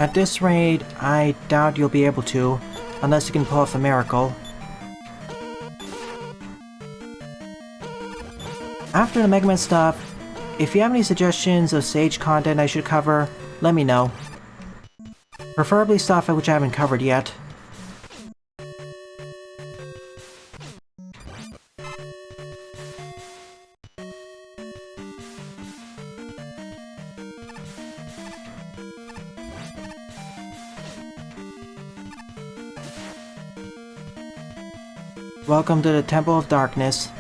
[SPEAKER 1] At this rate, I doubt you'll be able to, unless you can pull off a miracle. After the Mega Man stuff, if you have any suggestions of Sage content I should cover, let me know. Preferably stuff which I haven't covered yet. Welcome to the Temple of Darkness.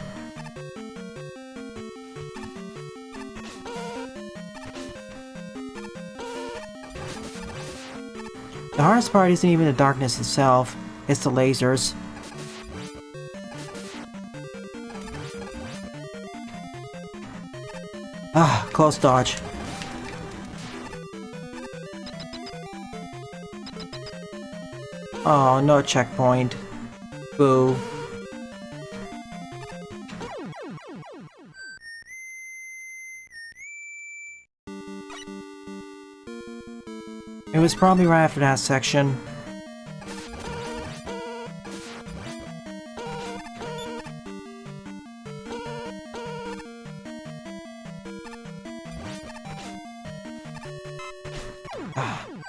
[SPEAKER 1] The hardest part isn't even the darkness itself, it's the lasers. Ah, close dodge. Oh, no checkpoint. Boo. It was probably right after that section.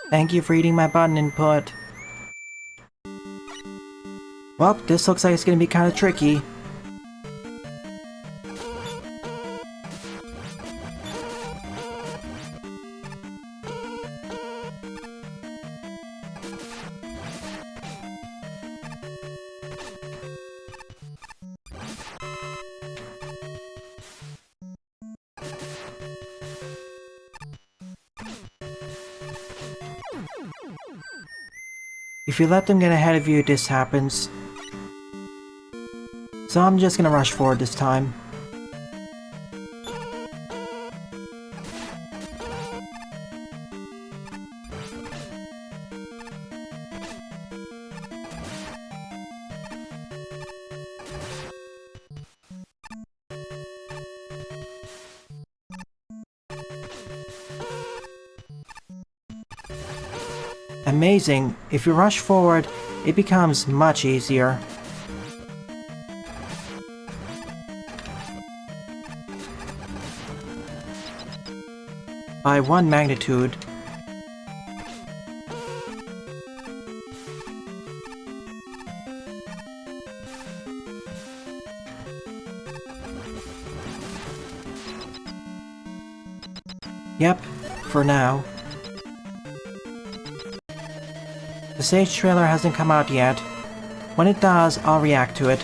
[SPEAKER 1] Thank you for eating my button input. Well, this looks like it's gonna be kinda tricky. If you let them get ahead of you, this happens. So I'm just gonna rush forward this time. Amazing, if you rush forward, it becomes much easier. By one magnitude. Yep, for now. The stage trailer hasn't come out yet. When it does, I'll react to it.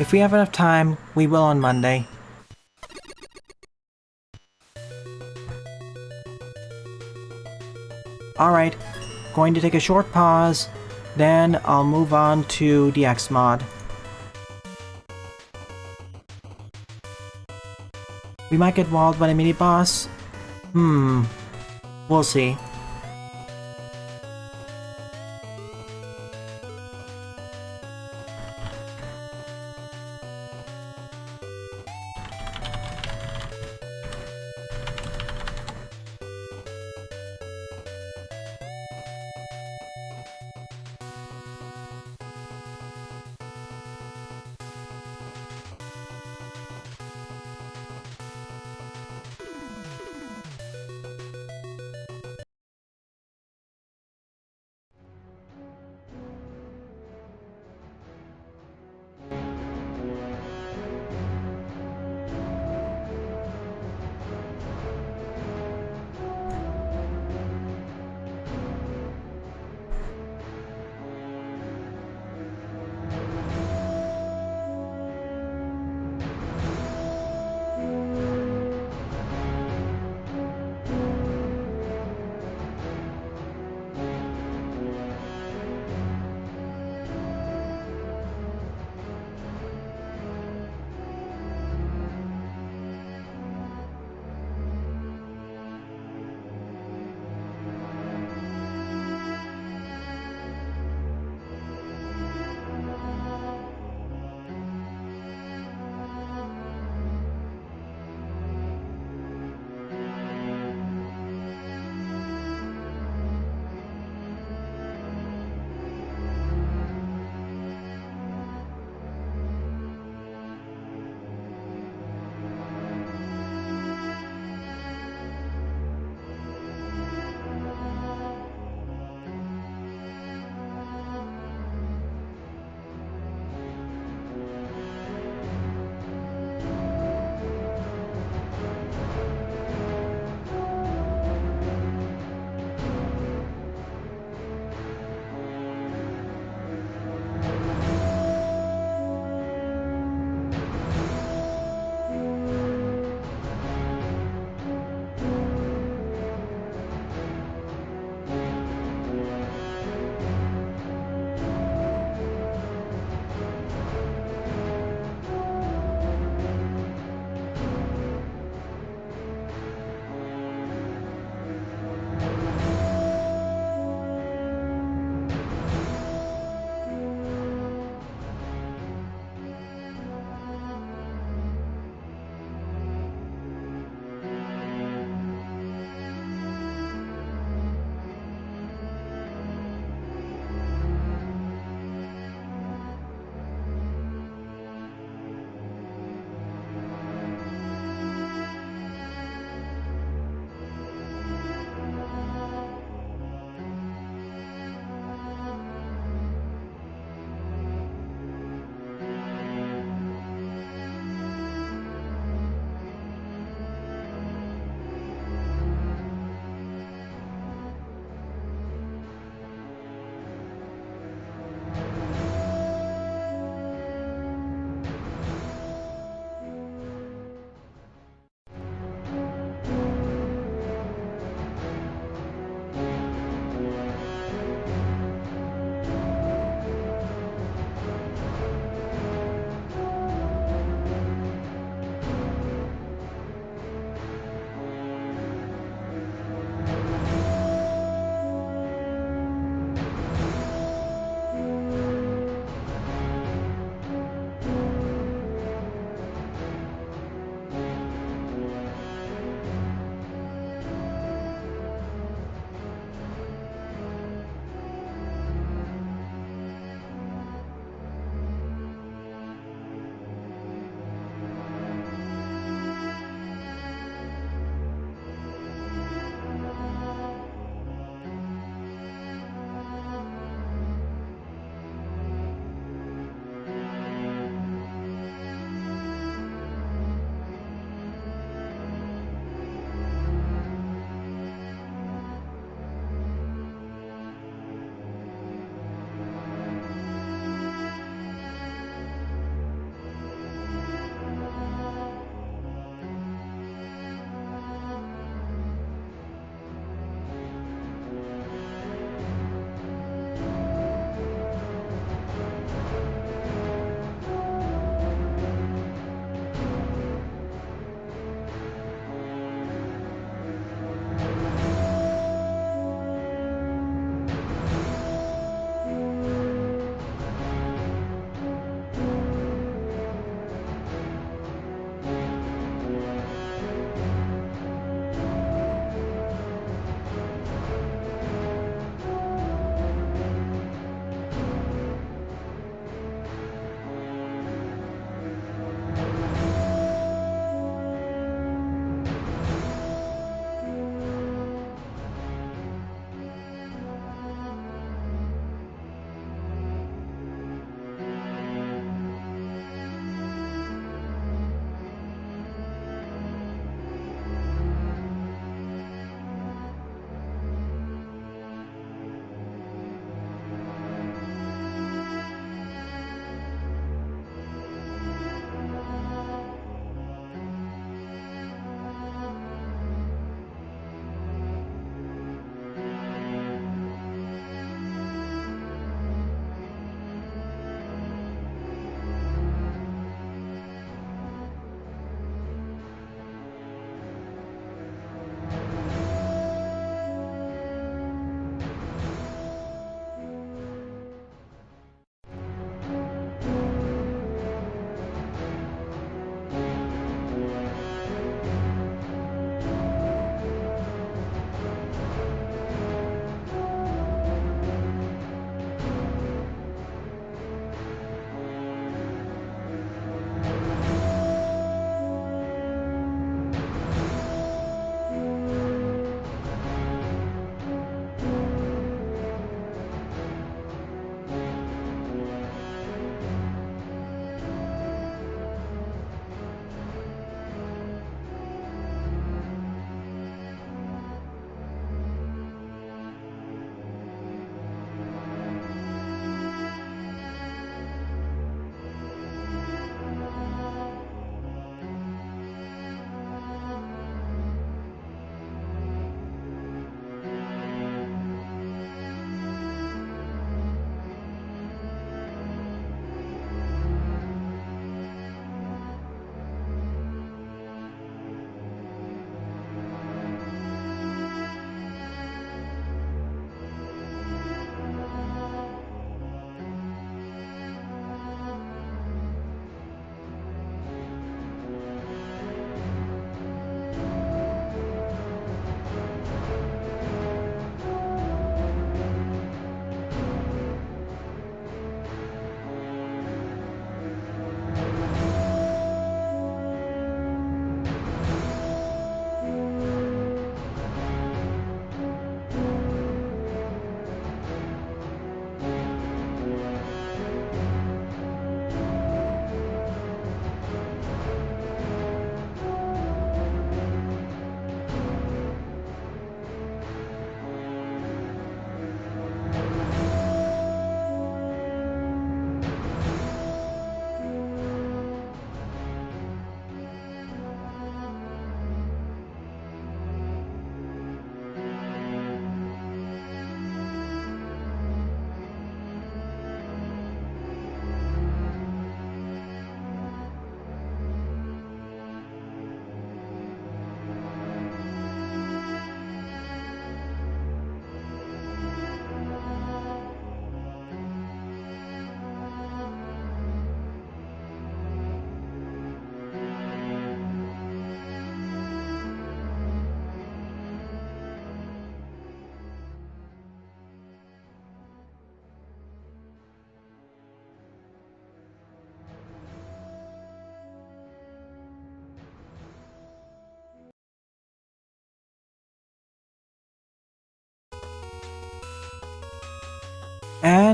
[SPEAKER 1] If we have enough time, we will on Monday. Alright, going to take a short pause, then I'll move on to the X mod. We might get walled by the mini-boss. We'll see.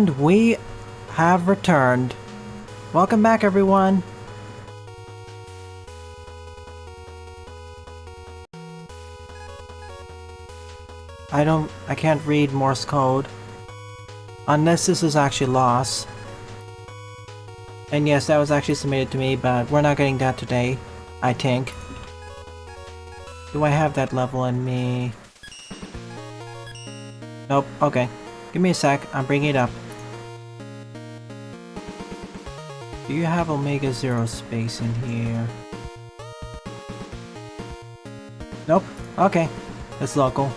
[SPEAKER 1] And we have returned. Welcome back, everyone. I can't read Morse code. Unless this is actually lost. And yes, that was actually submitted to me, but we're not getting that today, I think. Do I have that level in me? Nope, okay. Give me a sec, I'm bringing it up. Do you have Omega Zero space in here? Nope, okay. It's local.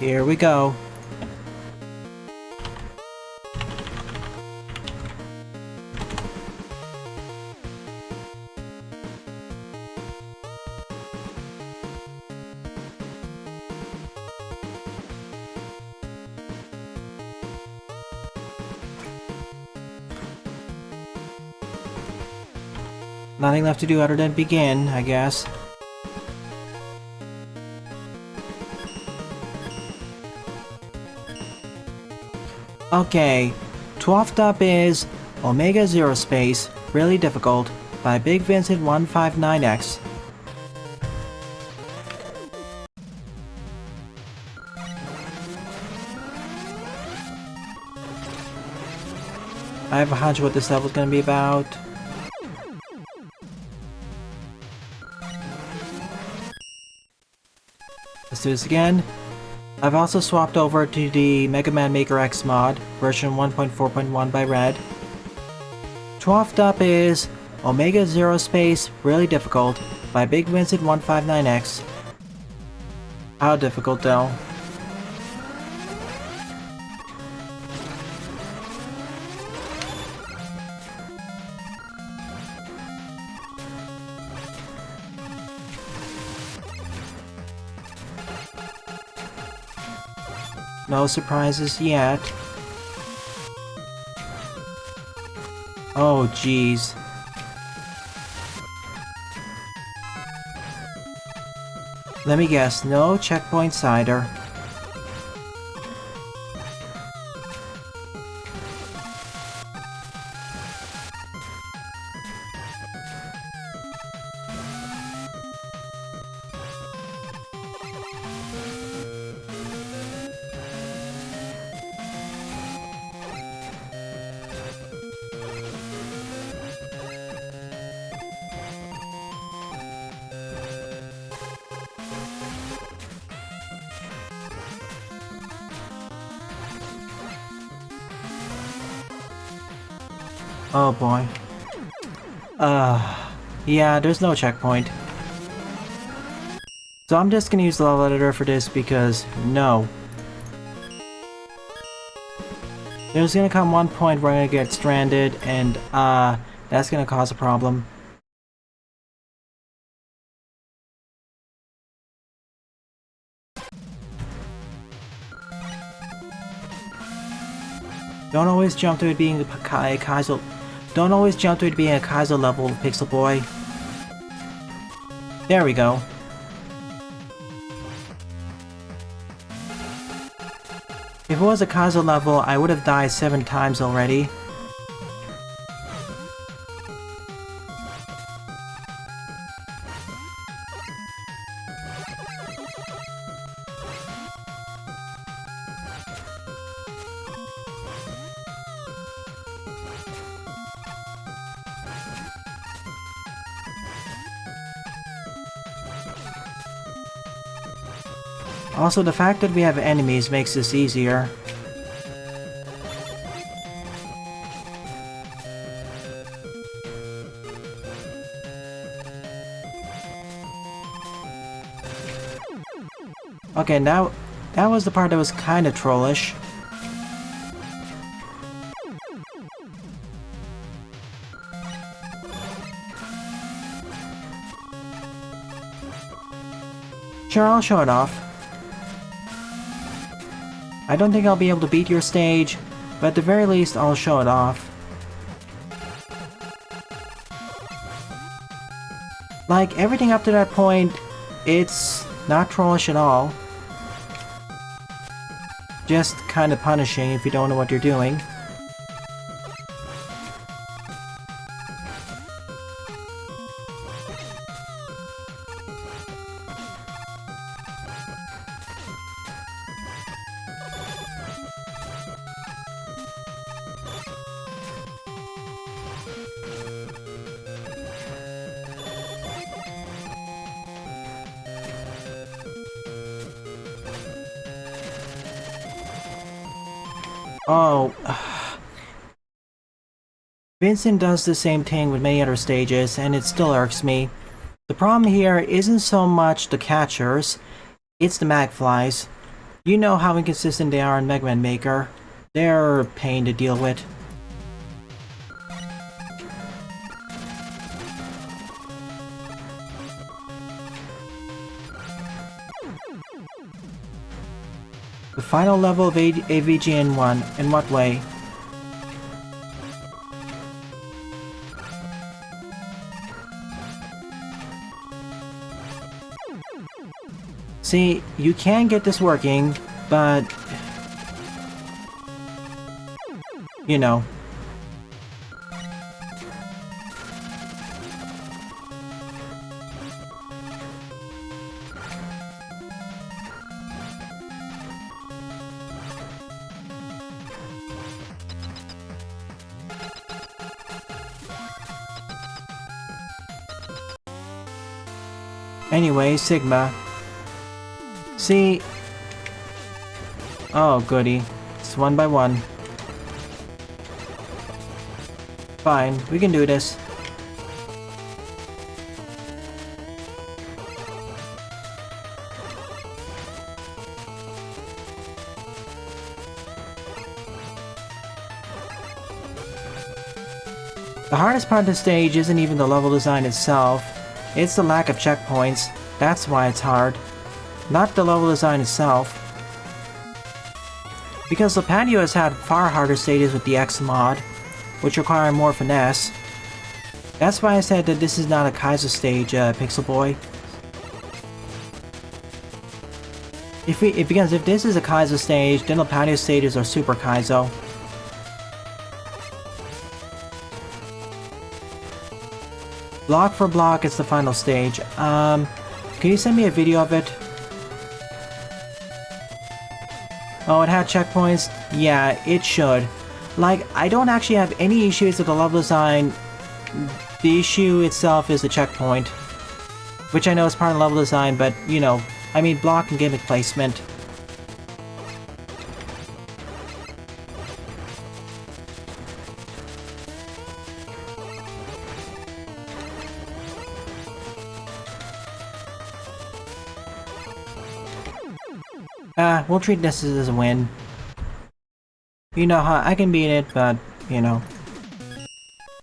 [SPEAKER 1] Here we go. Nothing left to do other than begin, I guess. Okay, 12th up is Omega Zero Space, Really Difficult, by Big Vincent 159X. I have a hunch what this level's gonna be about. Let's do this again. I've also swapped over to the Mega Man Maker X mod, version 1.4.1 by Red. 12th up is Omega Zero Space, Really Difficult, by Big Vincent 159X. How difficult though? No surprises yet. Oh jeez. Let me guess, no checkpoint cider. Oh boy. Yeah, there's no checkpoint. So I'm just gonna use the level editor for this because, no. There's gonna come one point where I'm gonna get stranded and, that's gonna cause a problem. Don't always jump to it being a Kaizo. Don't always jump to it being a Kaizo level, Pixel Boy. There we go. If it was a Kaizo level, I would have died 7 times already. Also, the fact that we have enemies makes this easier. Okay, now that was the part that was kind of trollish. Sure, I'll show it off. I don't think I'll be able to beat your stage, but at the very least I'll show it off. Like, everything up to that point It's not trollish at all. Just kind of punishing if you don't know what you're doing. Oh, Vincent does the same thing with many other stages, and it still irks me. The problem here isn't so much the catchers, it's the magflies. You know how inconsistent they are in Mega Man Maker. They're a pain to deal with. The final level of AVGN 1, in what way? See, you can get this working, but... you know. Anyway, Sigma. See... oh, goody. It's one by one. Fine, we can do this. The hardest part of the stage isn't even the level design itself, it's the lack of checkpoints. That's why it's hard. Not the level design itself. Because the patio has had far harder stages with the X mod, which require more finesse. That's why I said that this is not a Kaizo stage, Pixel Boy. Because if this is a Kaizo stage, then the patio stages are super Kaizo. Block for block, it's the final stage. Can you send me a video of it? Oh, it had checkpoints? Yeah, it should. Like, I don't actually have any issues with the level design. The issue itself is the checkpoint. Which I know is part of the level design, but, you know, I mean block and gimmick placement. We'll treat this as a win. You know how I can beat it, but, you know.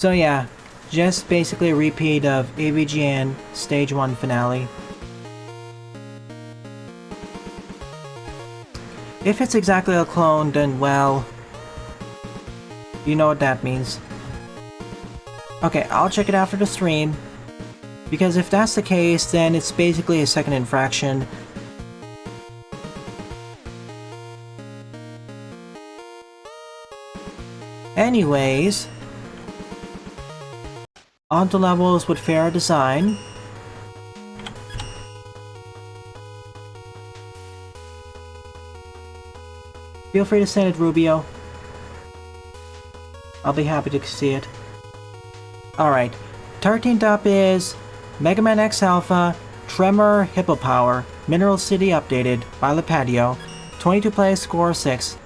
[SPEAKER 1] So yeah, just basically a repeat of AVGN Stage 1 finale. If it's exactly a clone, then well... you know what that means. Okay, I'll check it after the stream. Because if that's the case, then it's basically a second infraction. Anyways, on to levels with fair design. Feel free to send it, Rubio. I'll be happy to see it. Alright, 13th up is Mega Man X Alpha, Tremor, Hippo Power, Mineral City updated by Lepadio, 22 plays, score 6.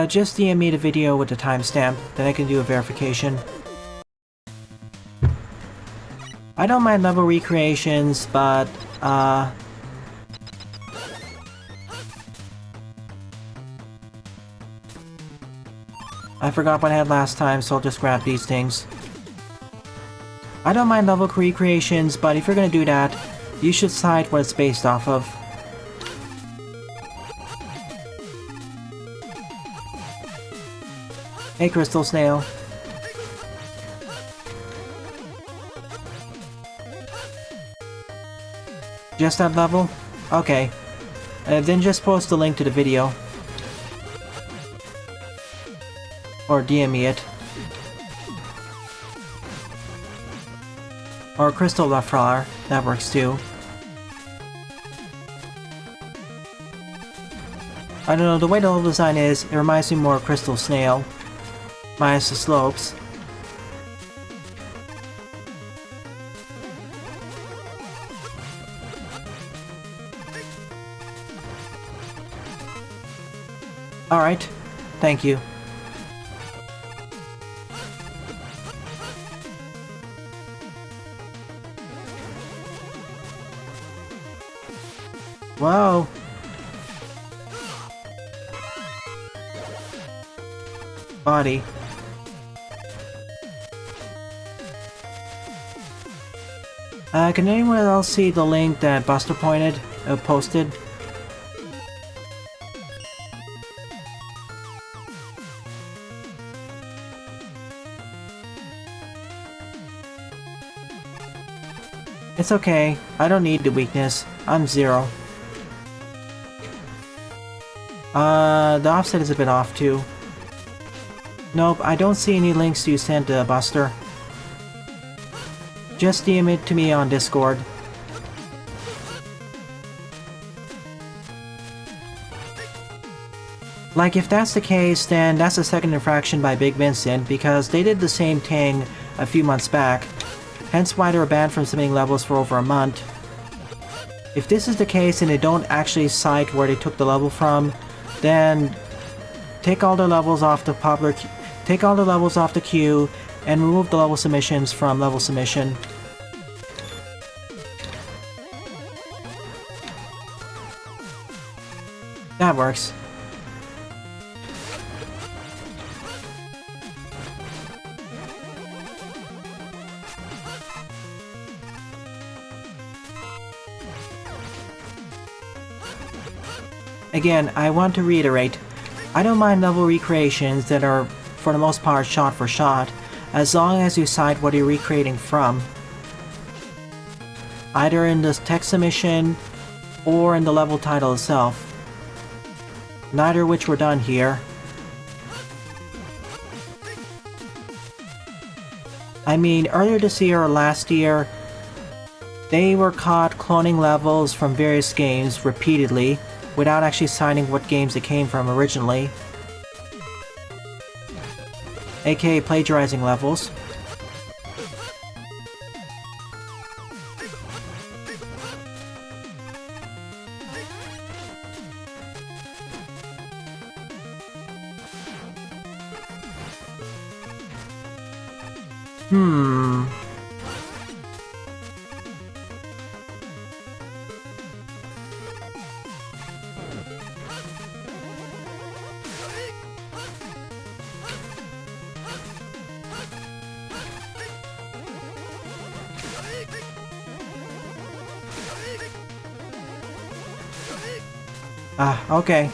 [SPEAKER 1] Just DM me the video with the timestamp, then I can do a verification. I don't mind level recreations, but, I forgot what I had last time, so I'll just grab these things. I don't mind level recreations, but if you're gonna do that, you should cite what it's based off of. Hey, Crystal Snail. Just that level? Okay. Then just post the link to the video. Or DM me it. Or Crystal Lefrar, that works too. I don't know, the way the level design is, it reminds me more of Crystal Snail. Minus the slopes. Alright, thank you. Whoa! Body. Can anyone else see the link that Buster posted? It's okay, I don't need the weakness. I'm 0. The offset is a bit off too. Nope, I don't see any links you sent to Buster. Just DM it to me on Discord. Like, if that's the case, then that's a second infraction by Big Vincent, because they did the same thing a few months back, hence why they were banned from submitting levels for over a month. If this is the case and they don't actually cite where they took the level from, then take all the levels off the queue and remove the level submissions from level submission. That works. Again, I want to reiterate, I don't mind level recreations that are, for the most part, shot for shot, as long as you cite what you're recreating from. Either in the text submission, or in the level title itself. Neither of which were done here. I mean, earlier this year or last year, they were caught cloning levels from various games repeatedly, without actually citing what games it came from originally. AKA plagiarizing levels. Okay.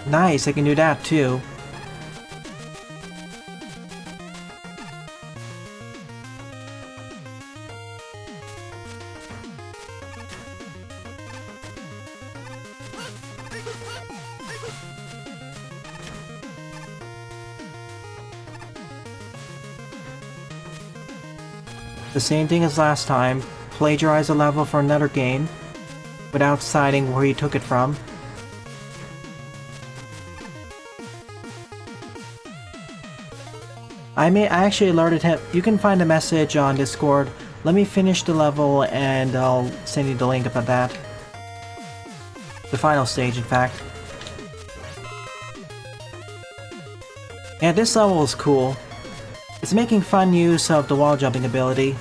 [SPEAKER 1] Nice, I can do that too. The same thing as last time, plagiarize a level for another game, without citing where you took it from. I actually alerted him. You can find a message on Discord. Let me finish the level and I'll send you the link about that. The final stage, in fact. Yeah, this level is cool. It's making fun use of the wall jumping ability.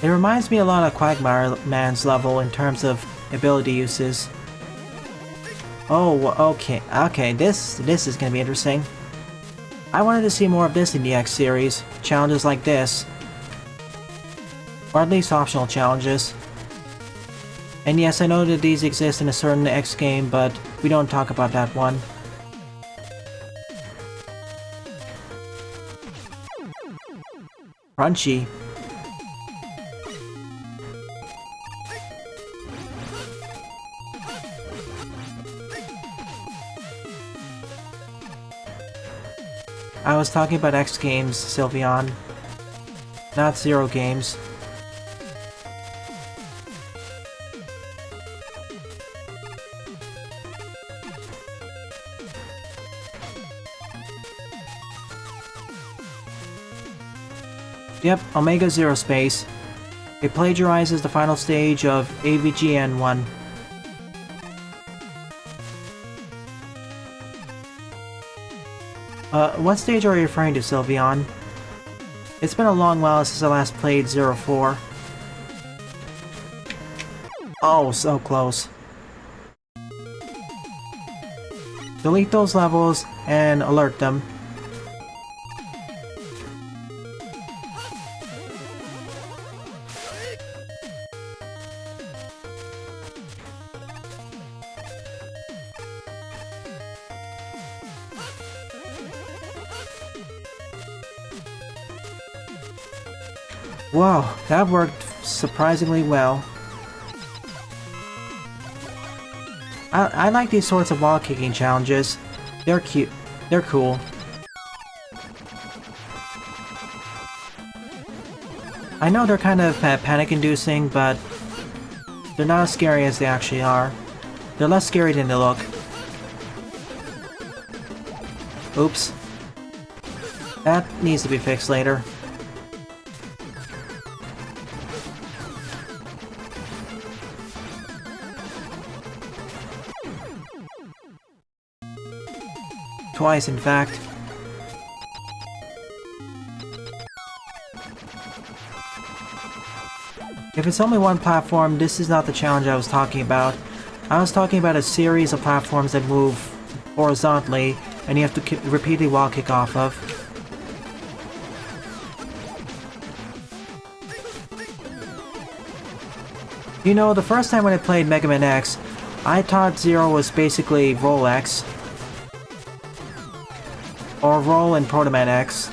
[SPEAKER 1] It reminds me a lot of Quagmire Man's level in terms of ability uses. Oh, okay, this is gonna be interesting. I wanted to see more of this in the X series, challenges like this. Or at least optional challenges. And yes, I know that these exist in a certain X game, but we don't talk about that one. Crunchy. I was talking about X games, Sylveon. Not Zero games. Yep, Omega Zero Space. It plagiarizes the final stage of AVGN1. What stage are you referring to, Sylveon? It's been a long while since I last played 04. Oh, so close. Delete those levels and alert them. Wow, that worked surprisingly well. I like these sorts of wall kicking challenges. They're cute. They're cool. I know they're kind of panic-inducing, but they're not as scary as they actually are. They're less scary than they look. Oops. That needs to be fixed later. Twice, in fact. If it's only one platform, this is not the challenge I was talking about. I was talking about a series of platforms that move horizontally, and you have to repeatedly wall kick off of. You know, the first time when I played Mega Man X, I thought Zero was basically Roll X. Or Roll in Proto Man X.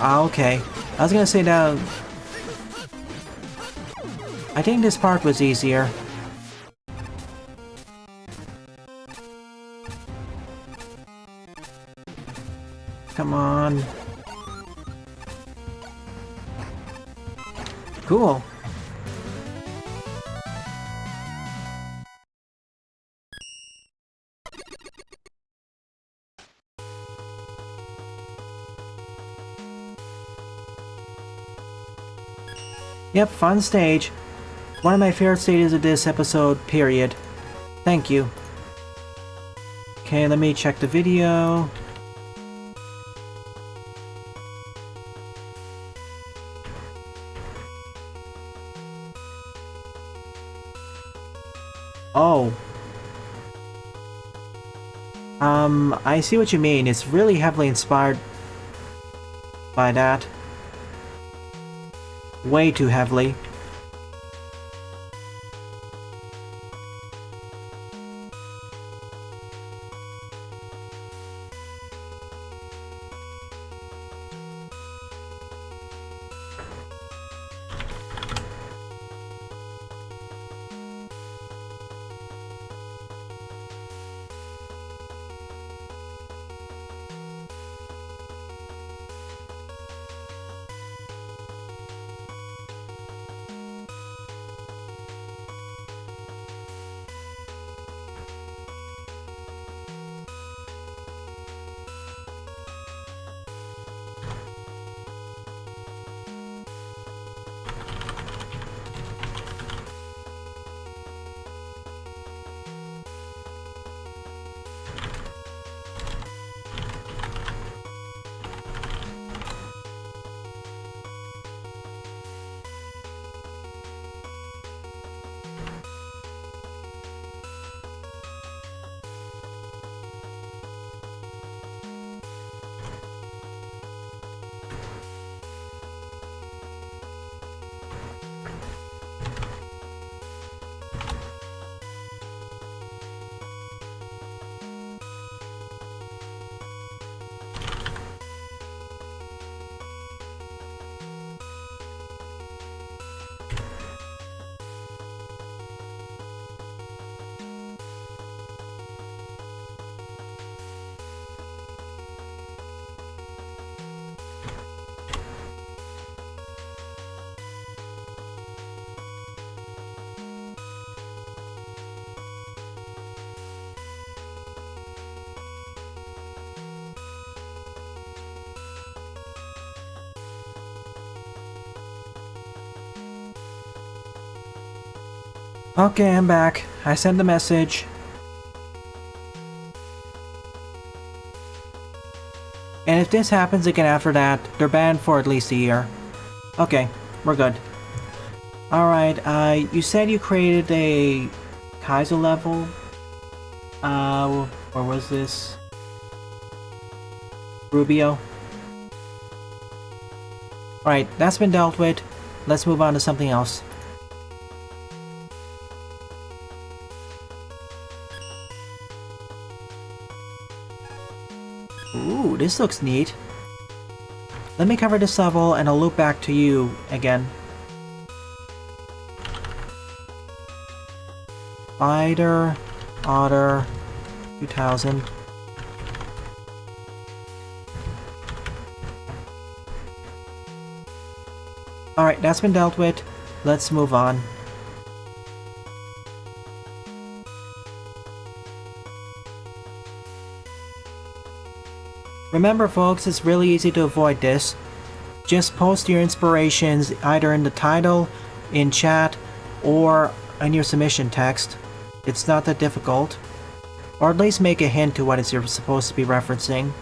[SPEAKER 1] Okay. I was gonna say that... I think this part was easier. Come on. Cool. Yep, fun stage. One of my favorite stages of this episode, period. Thank you. Okay, let me check the video. Oh. I see what you mean. It's really heavily inspired by that. Way too heavily. Okay, I'm back. I sent the message. And if this happens again after that, they're banned for at least a year. Okay, we're good. Alright, you said you created a Kaiser level? Or was this? Rubio? Alright, that's been dealt with. Let's move on to something else. Ooh, this looks neat. Let me cover this level and I'll loop back to you again. Spider, Otter, 2000. Alright, that's been dealt with. Let's move on. Remember folks, it's really easy to avoid this. Just post your inspirations either in the title, in chat, or in your submission text. It's not that difficult. Or at least make a hint to what it's you're supposed to be referencing.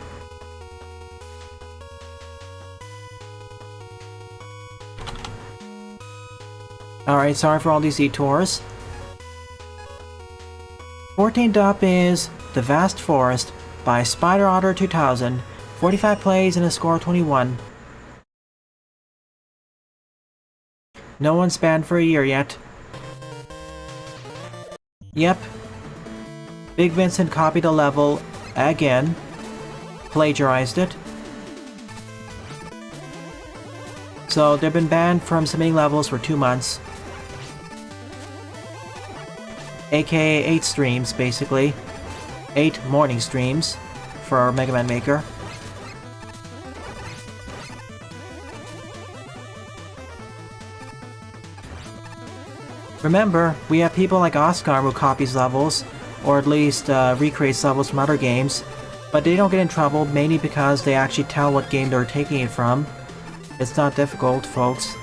[SPEAKER 1] Alright, sorry for all these detours. 14th up is The Vast Forest by Spider Otter 2000. 45 plays and a score of 21. No one's banned for a year yet. Yep. Big Vincent copied a level again. Plagiarized it. So they've been banned from submitting levels for 2 months. AKA 8 streams, basically. 8 morning streams for our Mega Man Maker. Remember, we have people like Oscar who copies levels, or at least recreates levels from other games, but they don't get in trouble mainly because they actually tell what game they're taking it from. It's not difficult, folks.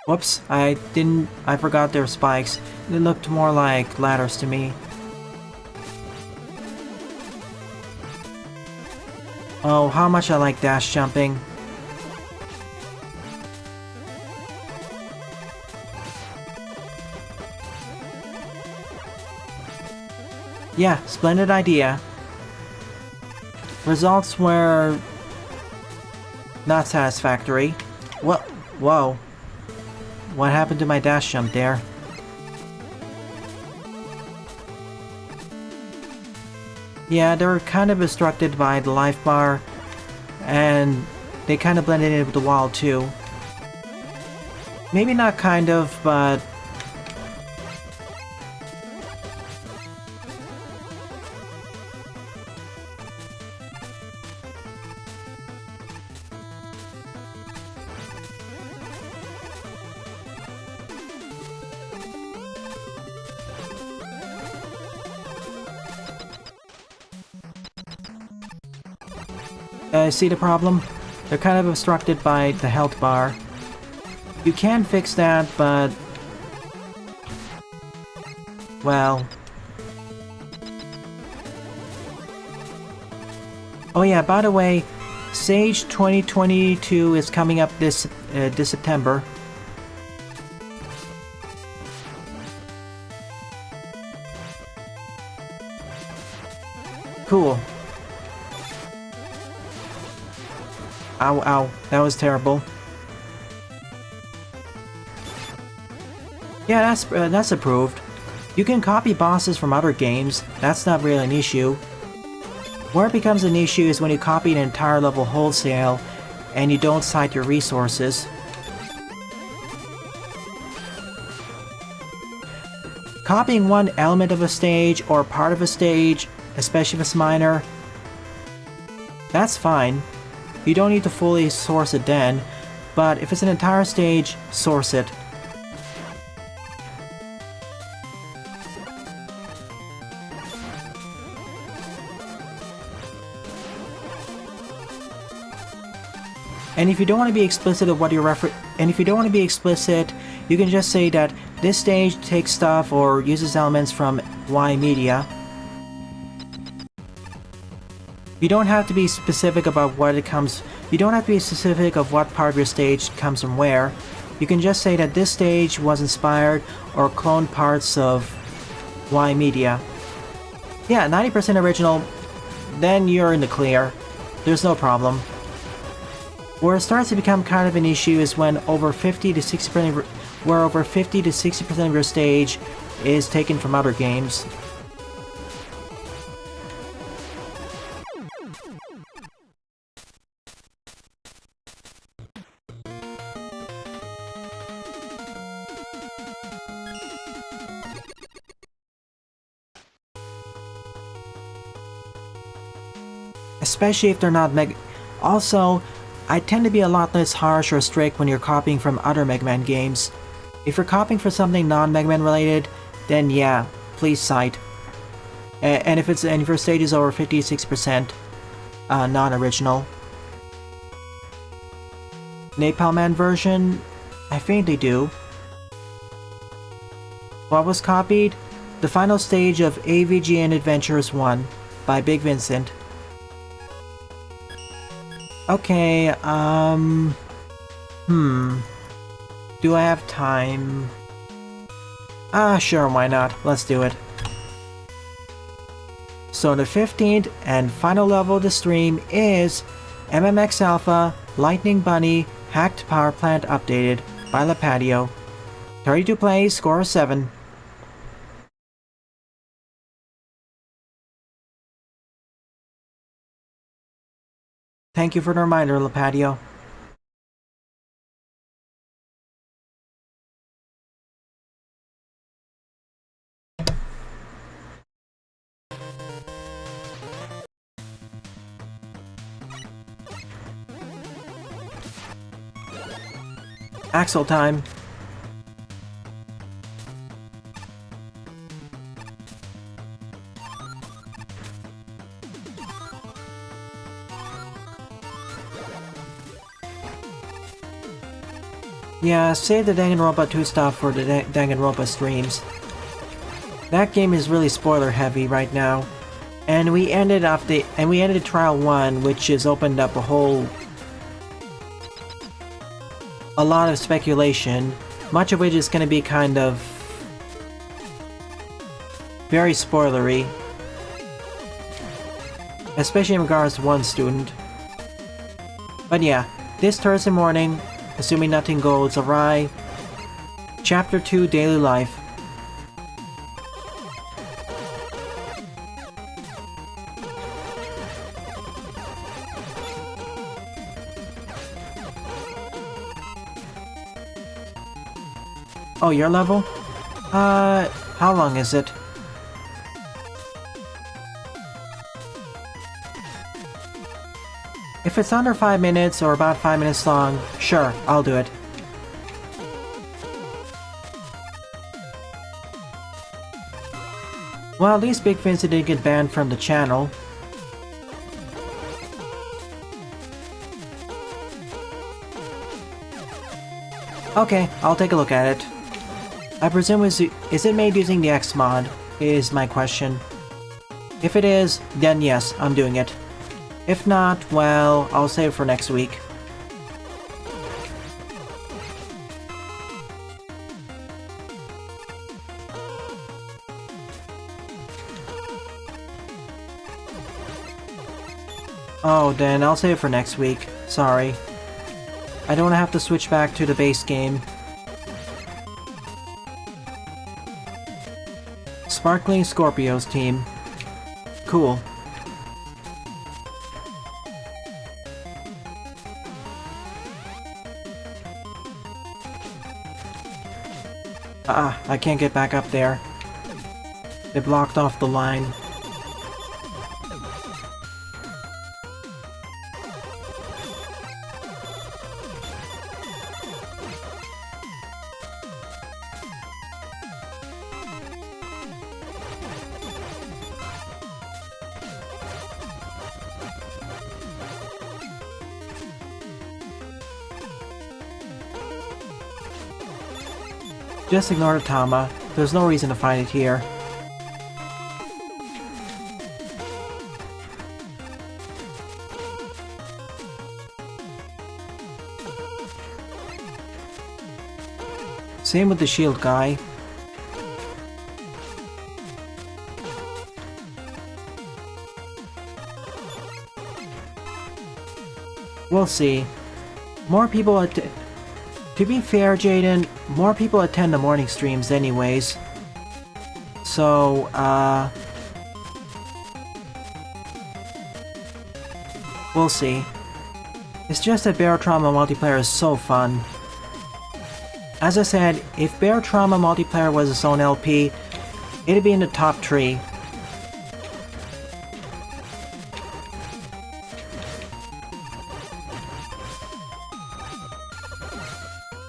[SPEAKER 1] Whoops, I forgot their spikes. They looked more like ladders to me. Oh, how much I like dash jumping. Yeah, splendid idea. Results were not satisfactory. What? Whoa. What happened to my dash jump there? Yeah, they were kind of obstructed by the life bar, and they kind of blended in with the wall too. Maybe not kind of, but... see the problem? They're kind of obstructed by the health bar. You can fix that, but... well... oh yeah, by the way, Sage 2022 is coming up this September. Cool. Ow, ow, that was terrible. Yeah, that's approved. You can copy bosses from other games, that's not really an issue. Where it becomes an issue is when you copy an entire level wholesale and you don't cite your resources. Copying one element of a stage or part of a stage, especially if it's minor, that's fine. You don't need to fully source it then, but if it's an entire stage, source it. And if you don't want to be explicit of what you're if you don't want to be explicit, you can just say that this stage takes stuff or uses elements from Y media. You don't have to be specific about what it comes. You don't have to be specific of what part of your stage comes from where. You can just say that this stage was inspired or cloned parts of Y media. Yeah, 90% original, then you're in the clear. There's no problem. Where it starts to become kind of an issue is when over 50 to 60% of your stage is taken from other games. Especially if they're not Also, I tend to be a lot less harsh or strict when you're copying from other Mega Man games. If you're copying for something non-Mega Man related, then yeah, please cite. And if your stage is over 50-60% non-original. Napalm Man version, I faintly do. What was copied? The final stage of AVGN Adventures 1 by Big Vincent. Okay, do I have time? Sure, why not? Let's do it. So the 15th and final level of the stream is MMX Alpha Lightning Bunny Hacked Power Plant Updated by LaPatio. 32 plays, score 7. Thank you for the reminder, LaPatio. Axel time. Yeah, save the Danganronpa 2 stuff for the Danganronpa streams. That game is really spoiler heavy right now. And we ended Trial 1, which has opened up a lot of speculation, much of which is going to be kind of very spoilery, especially in regards to one student. But yeah, this Thursday morning, assuming nothing goes awry, Chapter 2 Daily Life. Oh, your level? How long is it? If it's under 5 minutes or about 5 minutes long, sure, I'll do it. Well, at least Big Vincent didn't get banned from the channel. Okay, I'll take a look at it. I presume is it made using the X mod, is my question. If it is, then yes, I'm doing it. If not, well, I'll save it for next week. Oh, then I'll save it for next week. Sorry. I don't have to switch back to the base game. Sparkling Scorpios team. Cool. I can't get back up there. They blocked off the line. Just ignore the Tama. There's no reason to find it here. Same with the shield guy. We'll see. More people to be fair, Jaden, more people attend the morning streams anyways. So, we'll see. It's just that Bear Trauma multiplayer is so fun. As I said, if Bear Trauma multiplayer was its own LP, it'd be in the top 3.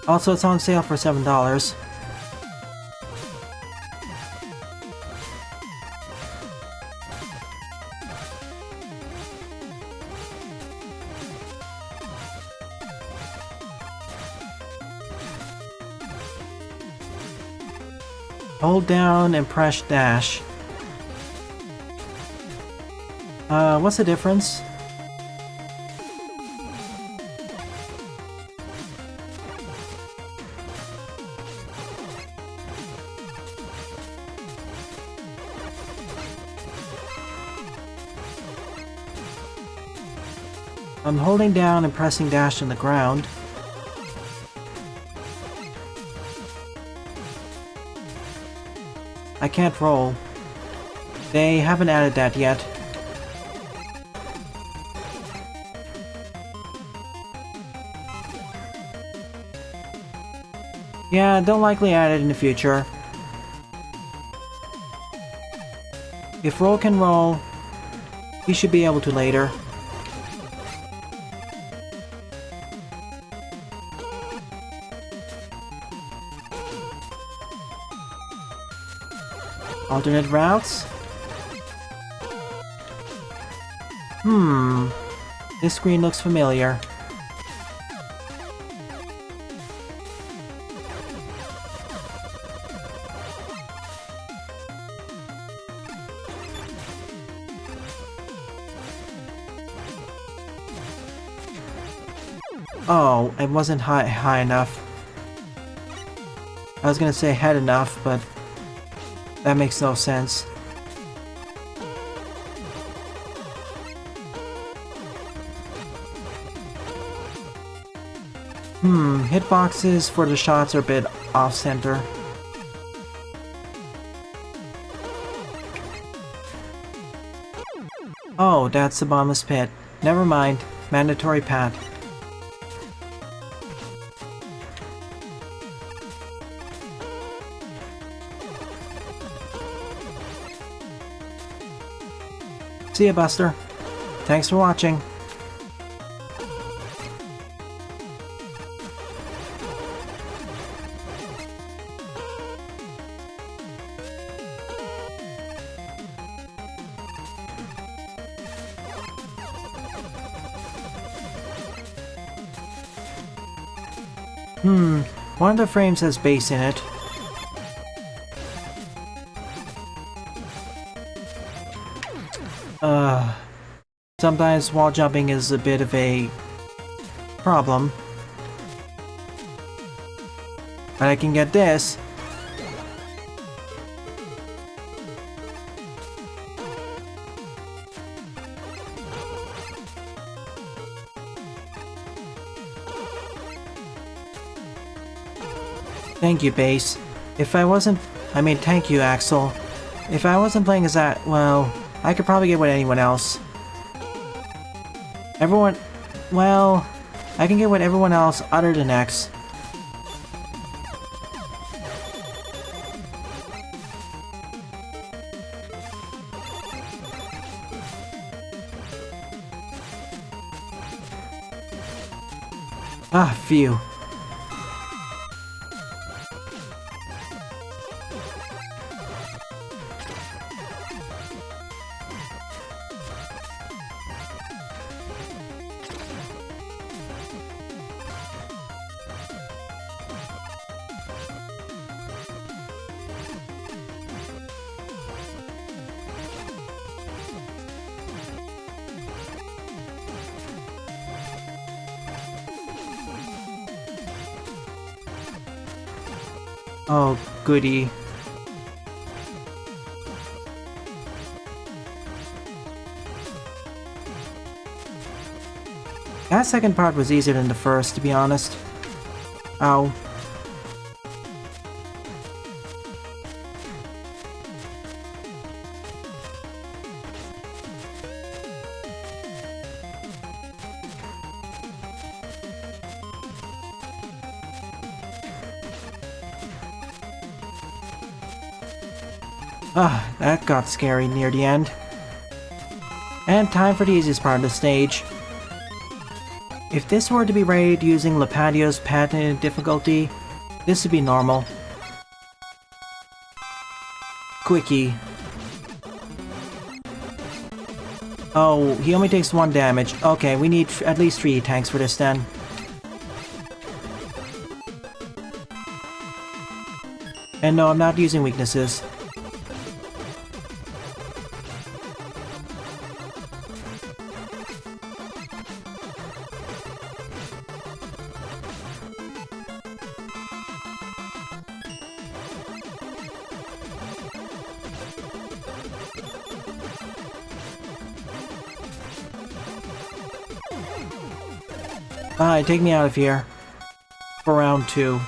[SPEAKER 1] Also, it's on sale for $7. Hold down and press dash. What's the difference? I'm holding down and pressing dash on the ground. I can't roll. They haven't added that yet. Yeah, they'll likely add it in the future. If roll can roll, he should be able to later. Alternate routes? This screen looks familiar. Oh, it wasn't high enough. I was gonna say had enough, but that makes no sense. Hitboxes for the shots are a bit off-center. Oh, that's the bottomless pit. Never mind. Mandatory pat. See ya, Buster. Thanks for watching. One of the frames has bass in it. Sometimes wall jumping is a bit of a problem. But I can get this. Thank you, Base. If I wasn't... I mean, thank you, Axel. If I wasn't playing as that, well, I could probably get with anyone else. Everyone... Well, I can get with everyone else other than X. Ah, phew. Oh, goody. That second part was easier than the first, to be honest. Ow. Ah, that got scary near the end. And time for the easiest part of the stage. If this were to be rated using Lepatio's patented difficulty, this would be normal. Quickie. Oh, he only takes 1 damage. Okay, we need at least 3 tanks for this then. And no, I'm not using weaknesses. Alright, take me out of here. For round 2.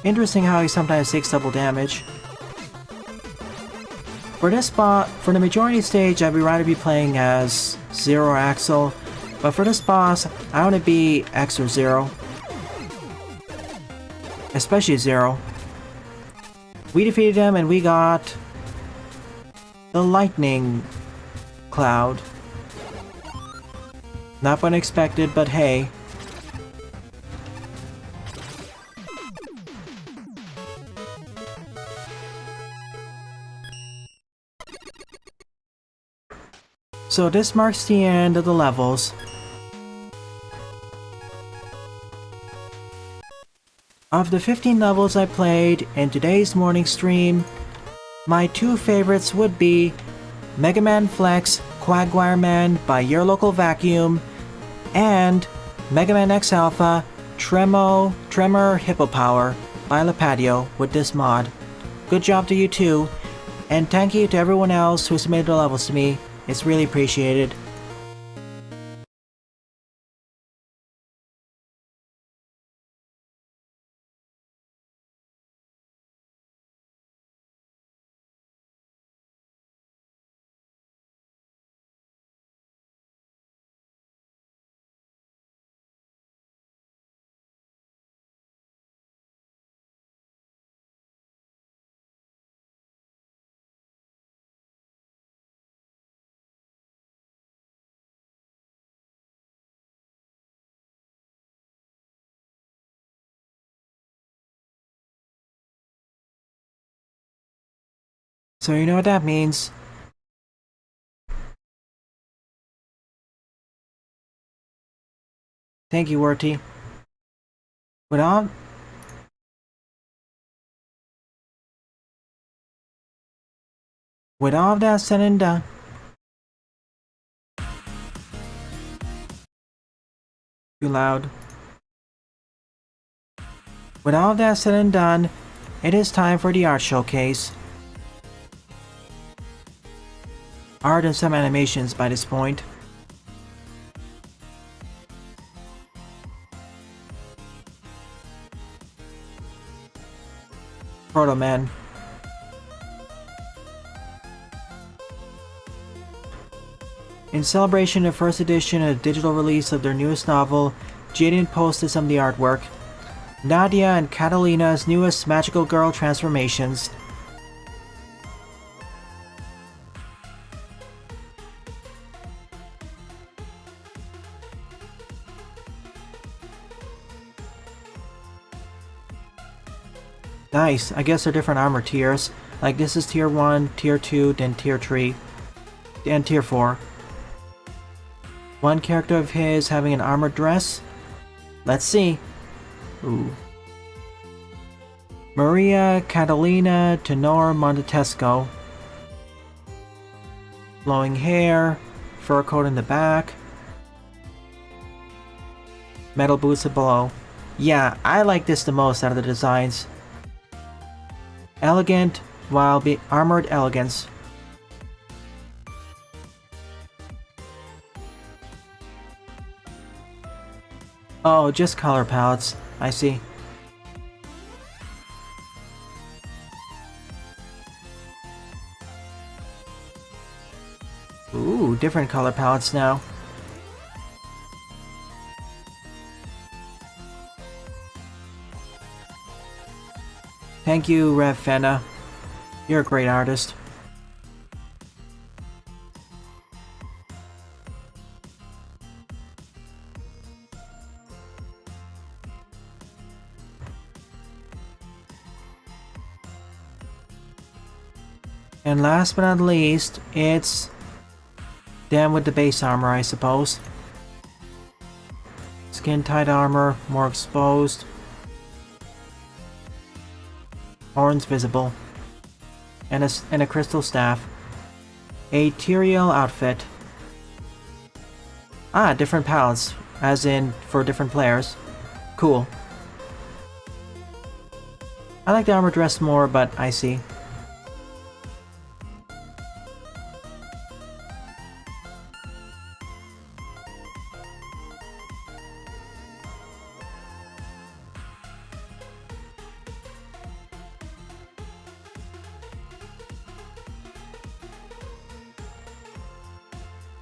[SPEAKER 1] Interesting how he sometimes takes double damage. For this spot, for the majority stage, I'd rather be playing as Zero or Axel, but for this boss, I want to be X or Zero. Especially Zero. We defeated him and we got the Lightning Cloud. Not what I expected, but hey. So this marks the end of the levels. Of the 15 levels I played in today's morning stream, my 2 favorites would be Mega Man Flex Quagmire Man by Your Local Vacuum and Mega Man X Alpha Tremor Hippo Power by Lepatio with this mod. Good job to you too, and thank you to everyone else who submitted the levels to me. It's really appreciated. So you know what that means. Thank you, Werty. With all of that said and done, too loud. With all of that said and done, it is time for the art showcase. Art and some animations by this point. Proto Man. In celebration of the first edition of the digital release of their newest novel, Jaden posted some of the artwork. Nadia and Catalina's newest magical girl transformations. Nice, I guess they're different armor tiers. Like this is tier 1, tier 2, then tier 3, and tier 4. One character of his having an armored dress? Let's see. Ooh. Maria Catalina Tenor Montesco. Flowing hair, fur coat in the back, metal boots below. Yeah, I like this the most out of the designs. Elegant, while be armored elegance. Oh, just color palettes. I see. Ooh, different color palettes now. Thank you, Rev Fenna. You're a great artist. And last but not least, it's them with the base armor, I suppose. Skin-tight armor, more exposed. Horns visible. And a crystal staff. A Tyrael outfit. Ah, different palettes, as in for different players. Cool. I like the armor dress more, but I see.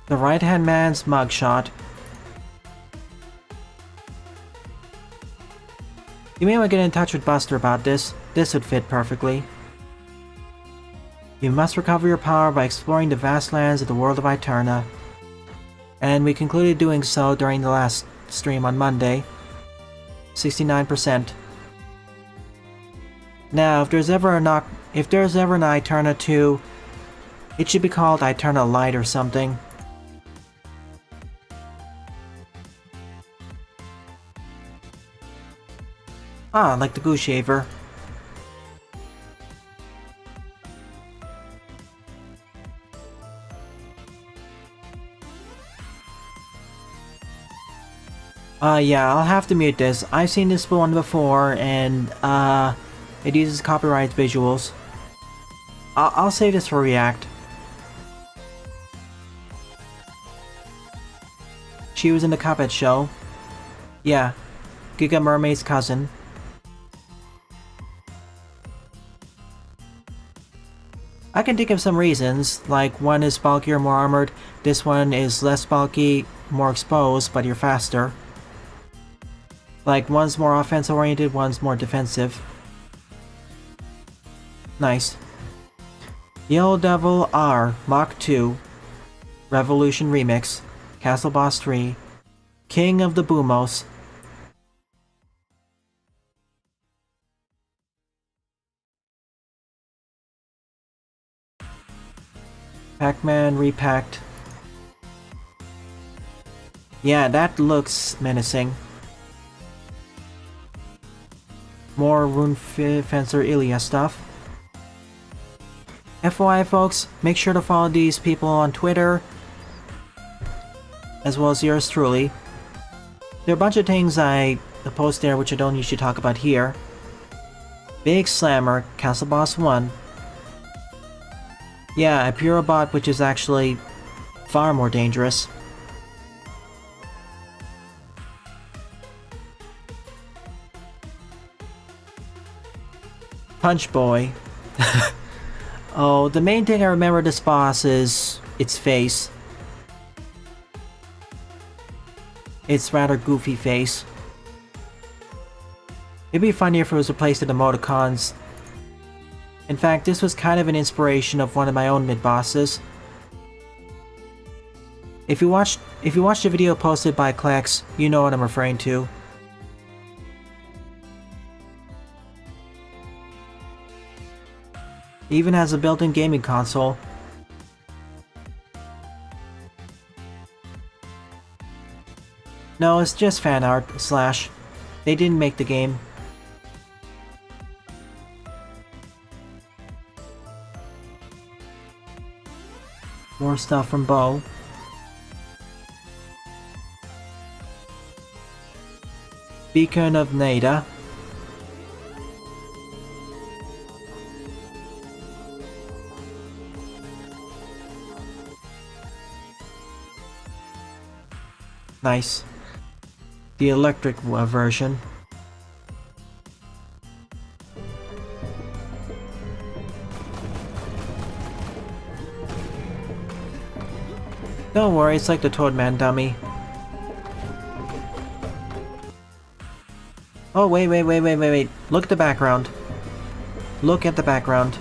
[SPEAKER 1] The right-hand man's mugshot. You may want to get in touch with Buster about this. This would fit perfectly. You must recover your power by exploring the vast lands of the world of Eterna. And we concluded doing so during the last stream on Monday. 69%. Now, if there's ever an Eterna 2, it should be called Eterna Light or something. Ah, like the Goose Shaver. Yeah, I'll have to mute this. I've seen this one before, and, it uses copyright visuals. I'll save this for React. She was in the Cuphead show. Yeah, Giga Mermaid's cousin. I can think of some reasons, like one is bulkier, more armored, this one is less bulky, more exposed, but you're faster. Like one's more offense oriented, one's more defensive. Nice. Yellow Devil R, Mach 2, Revolution Remix, Castle Boss 3, King of the Boomos. Pac-Man repacked. Yeah, that looks menacing. More Rune Fencer Ilya stuff. FYI folks, make sure to follow these people on Twitter, as well as yours truly. There are a bunch of things I post there which I don't usually talk about here. Big Slammer, Castle Boss 1. Yeah, a Purobot which is actually far more dangerous. Punch Boy. Oh, the main thing I remember this boss is its face. Its rather goofy face. It'd be funnier if it was replaced with emoticons. In fact, this was kind of an inspiration of one of my own mid-bosses. If you watched the video posted by Klex, you know what I'm referring to. It even has a built-in gaming console. No, it's just fan art, slash. They didn't make the game. More stuff from Bo. Beacon of Nada. Nice. The electric version. Don't worry, it's like the Toadman dummy. Oh, wait. Look at the background. Look at the background.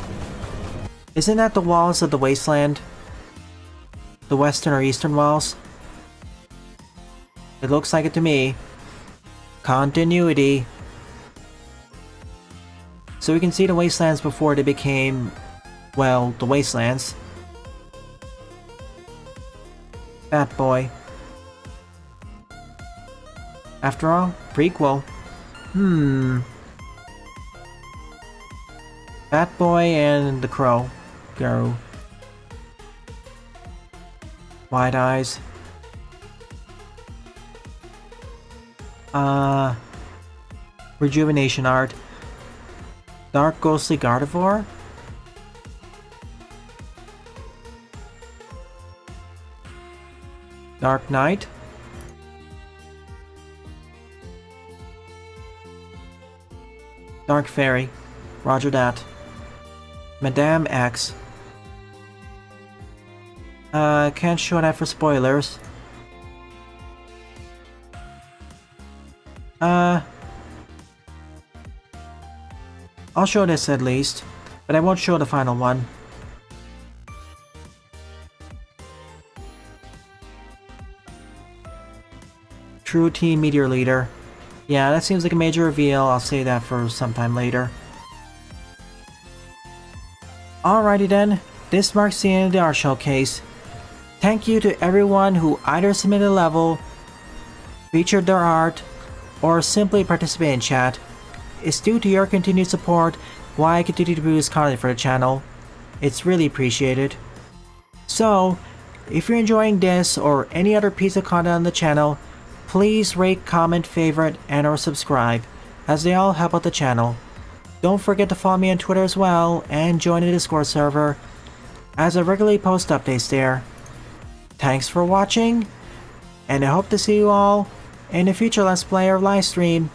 [SPEAKER 1] Isn't that the walls of the wasteland? The western or eastern walls? It looks like it to me. Continuity. So we can see the wastelands before they became, well, the wastelands. Fat Boy. After all, prequel. Fat Boy and the Crow. Go. Wide eyes. Rejuvenation art. Dark Ghostly Gardevoir? Dark Knight? Dark Fairy. Roger that. Madame X. Can't show that for spoilers. I'll show this at least, but I won't show the final one. True Team Meteor Leader. Yeah, that seems like a major reveal. I'll say that for sometime later. Alrighty then, this marks the end of the art showcase. Thank you to everyone who either submitted a level, featured their art, or simply participated in chat. It's due to your continued support why I continue to produce content for the channel. It's really appreciated. So, if you're enjoying this or any other piece of content on the channel, please rate, comment, favorite, and or subscribe, as they all help out the channel. Don't forget to follow me on Twitter as well, and join the Discord server, as I regularly post updates there. Thanks for watching, and I hope to see you all in a future Let's Play or live stream.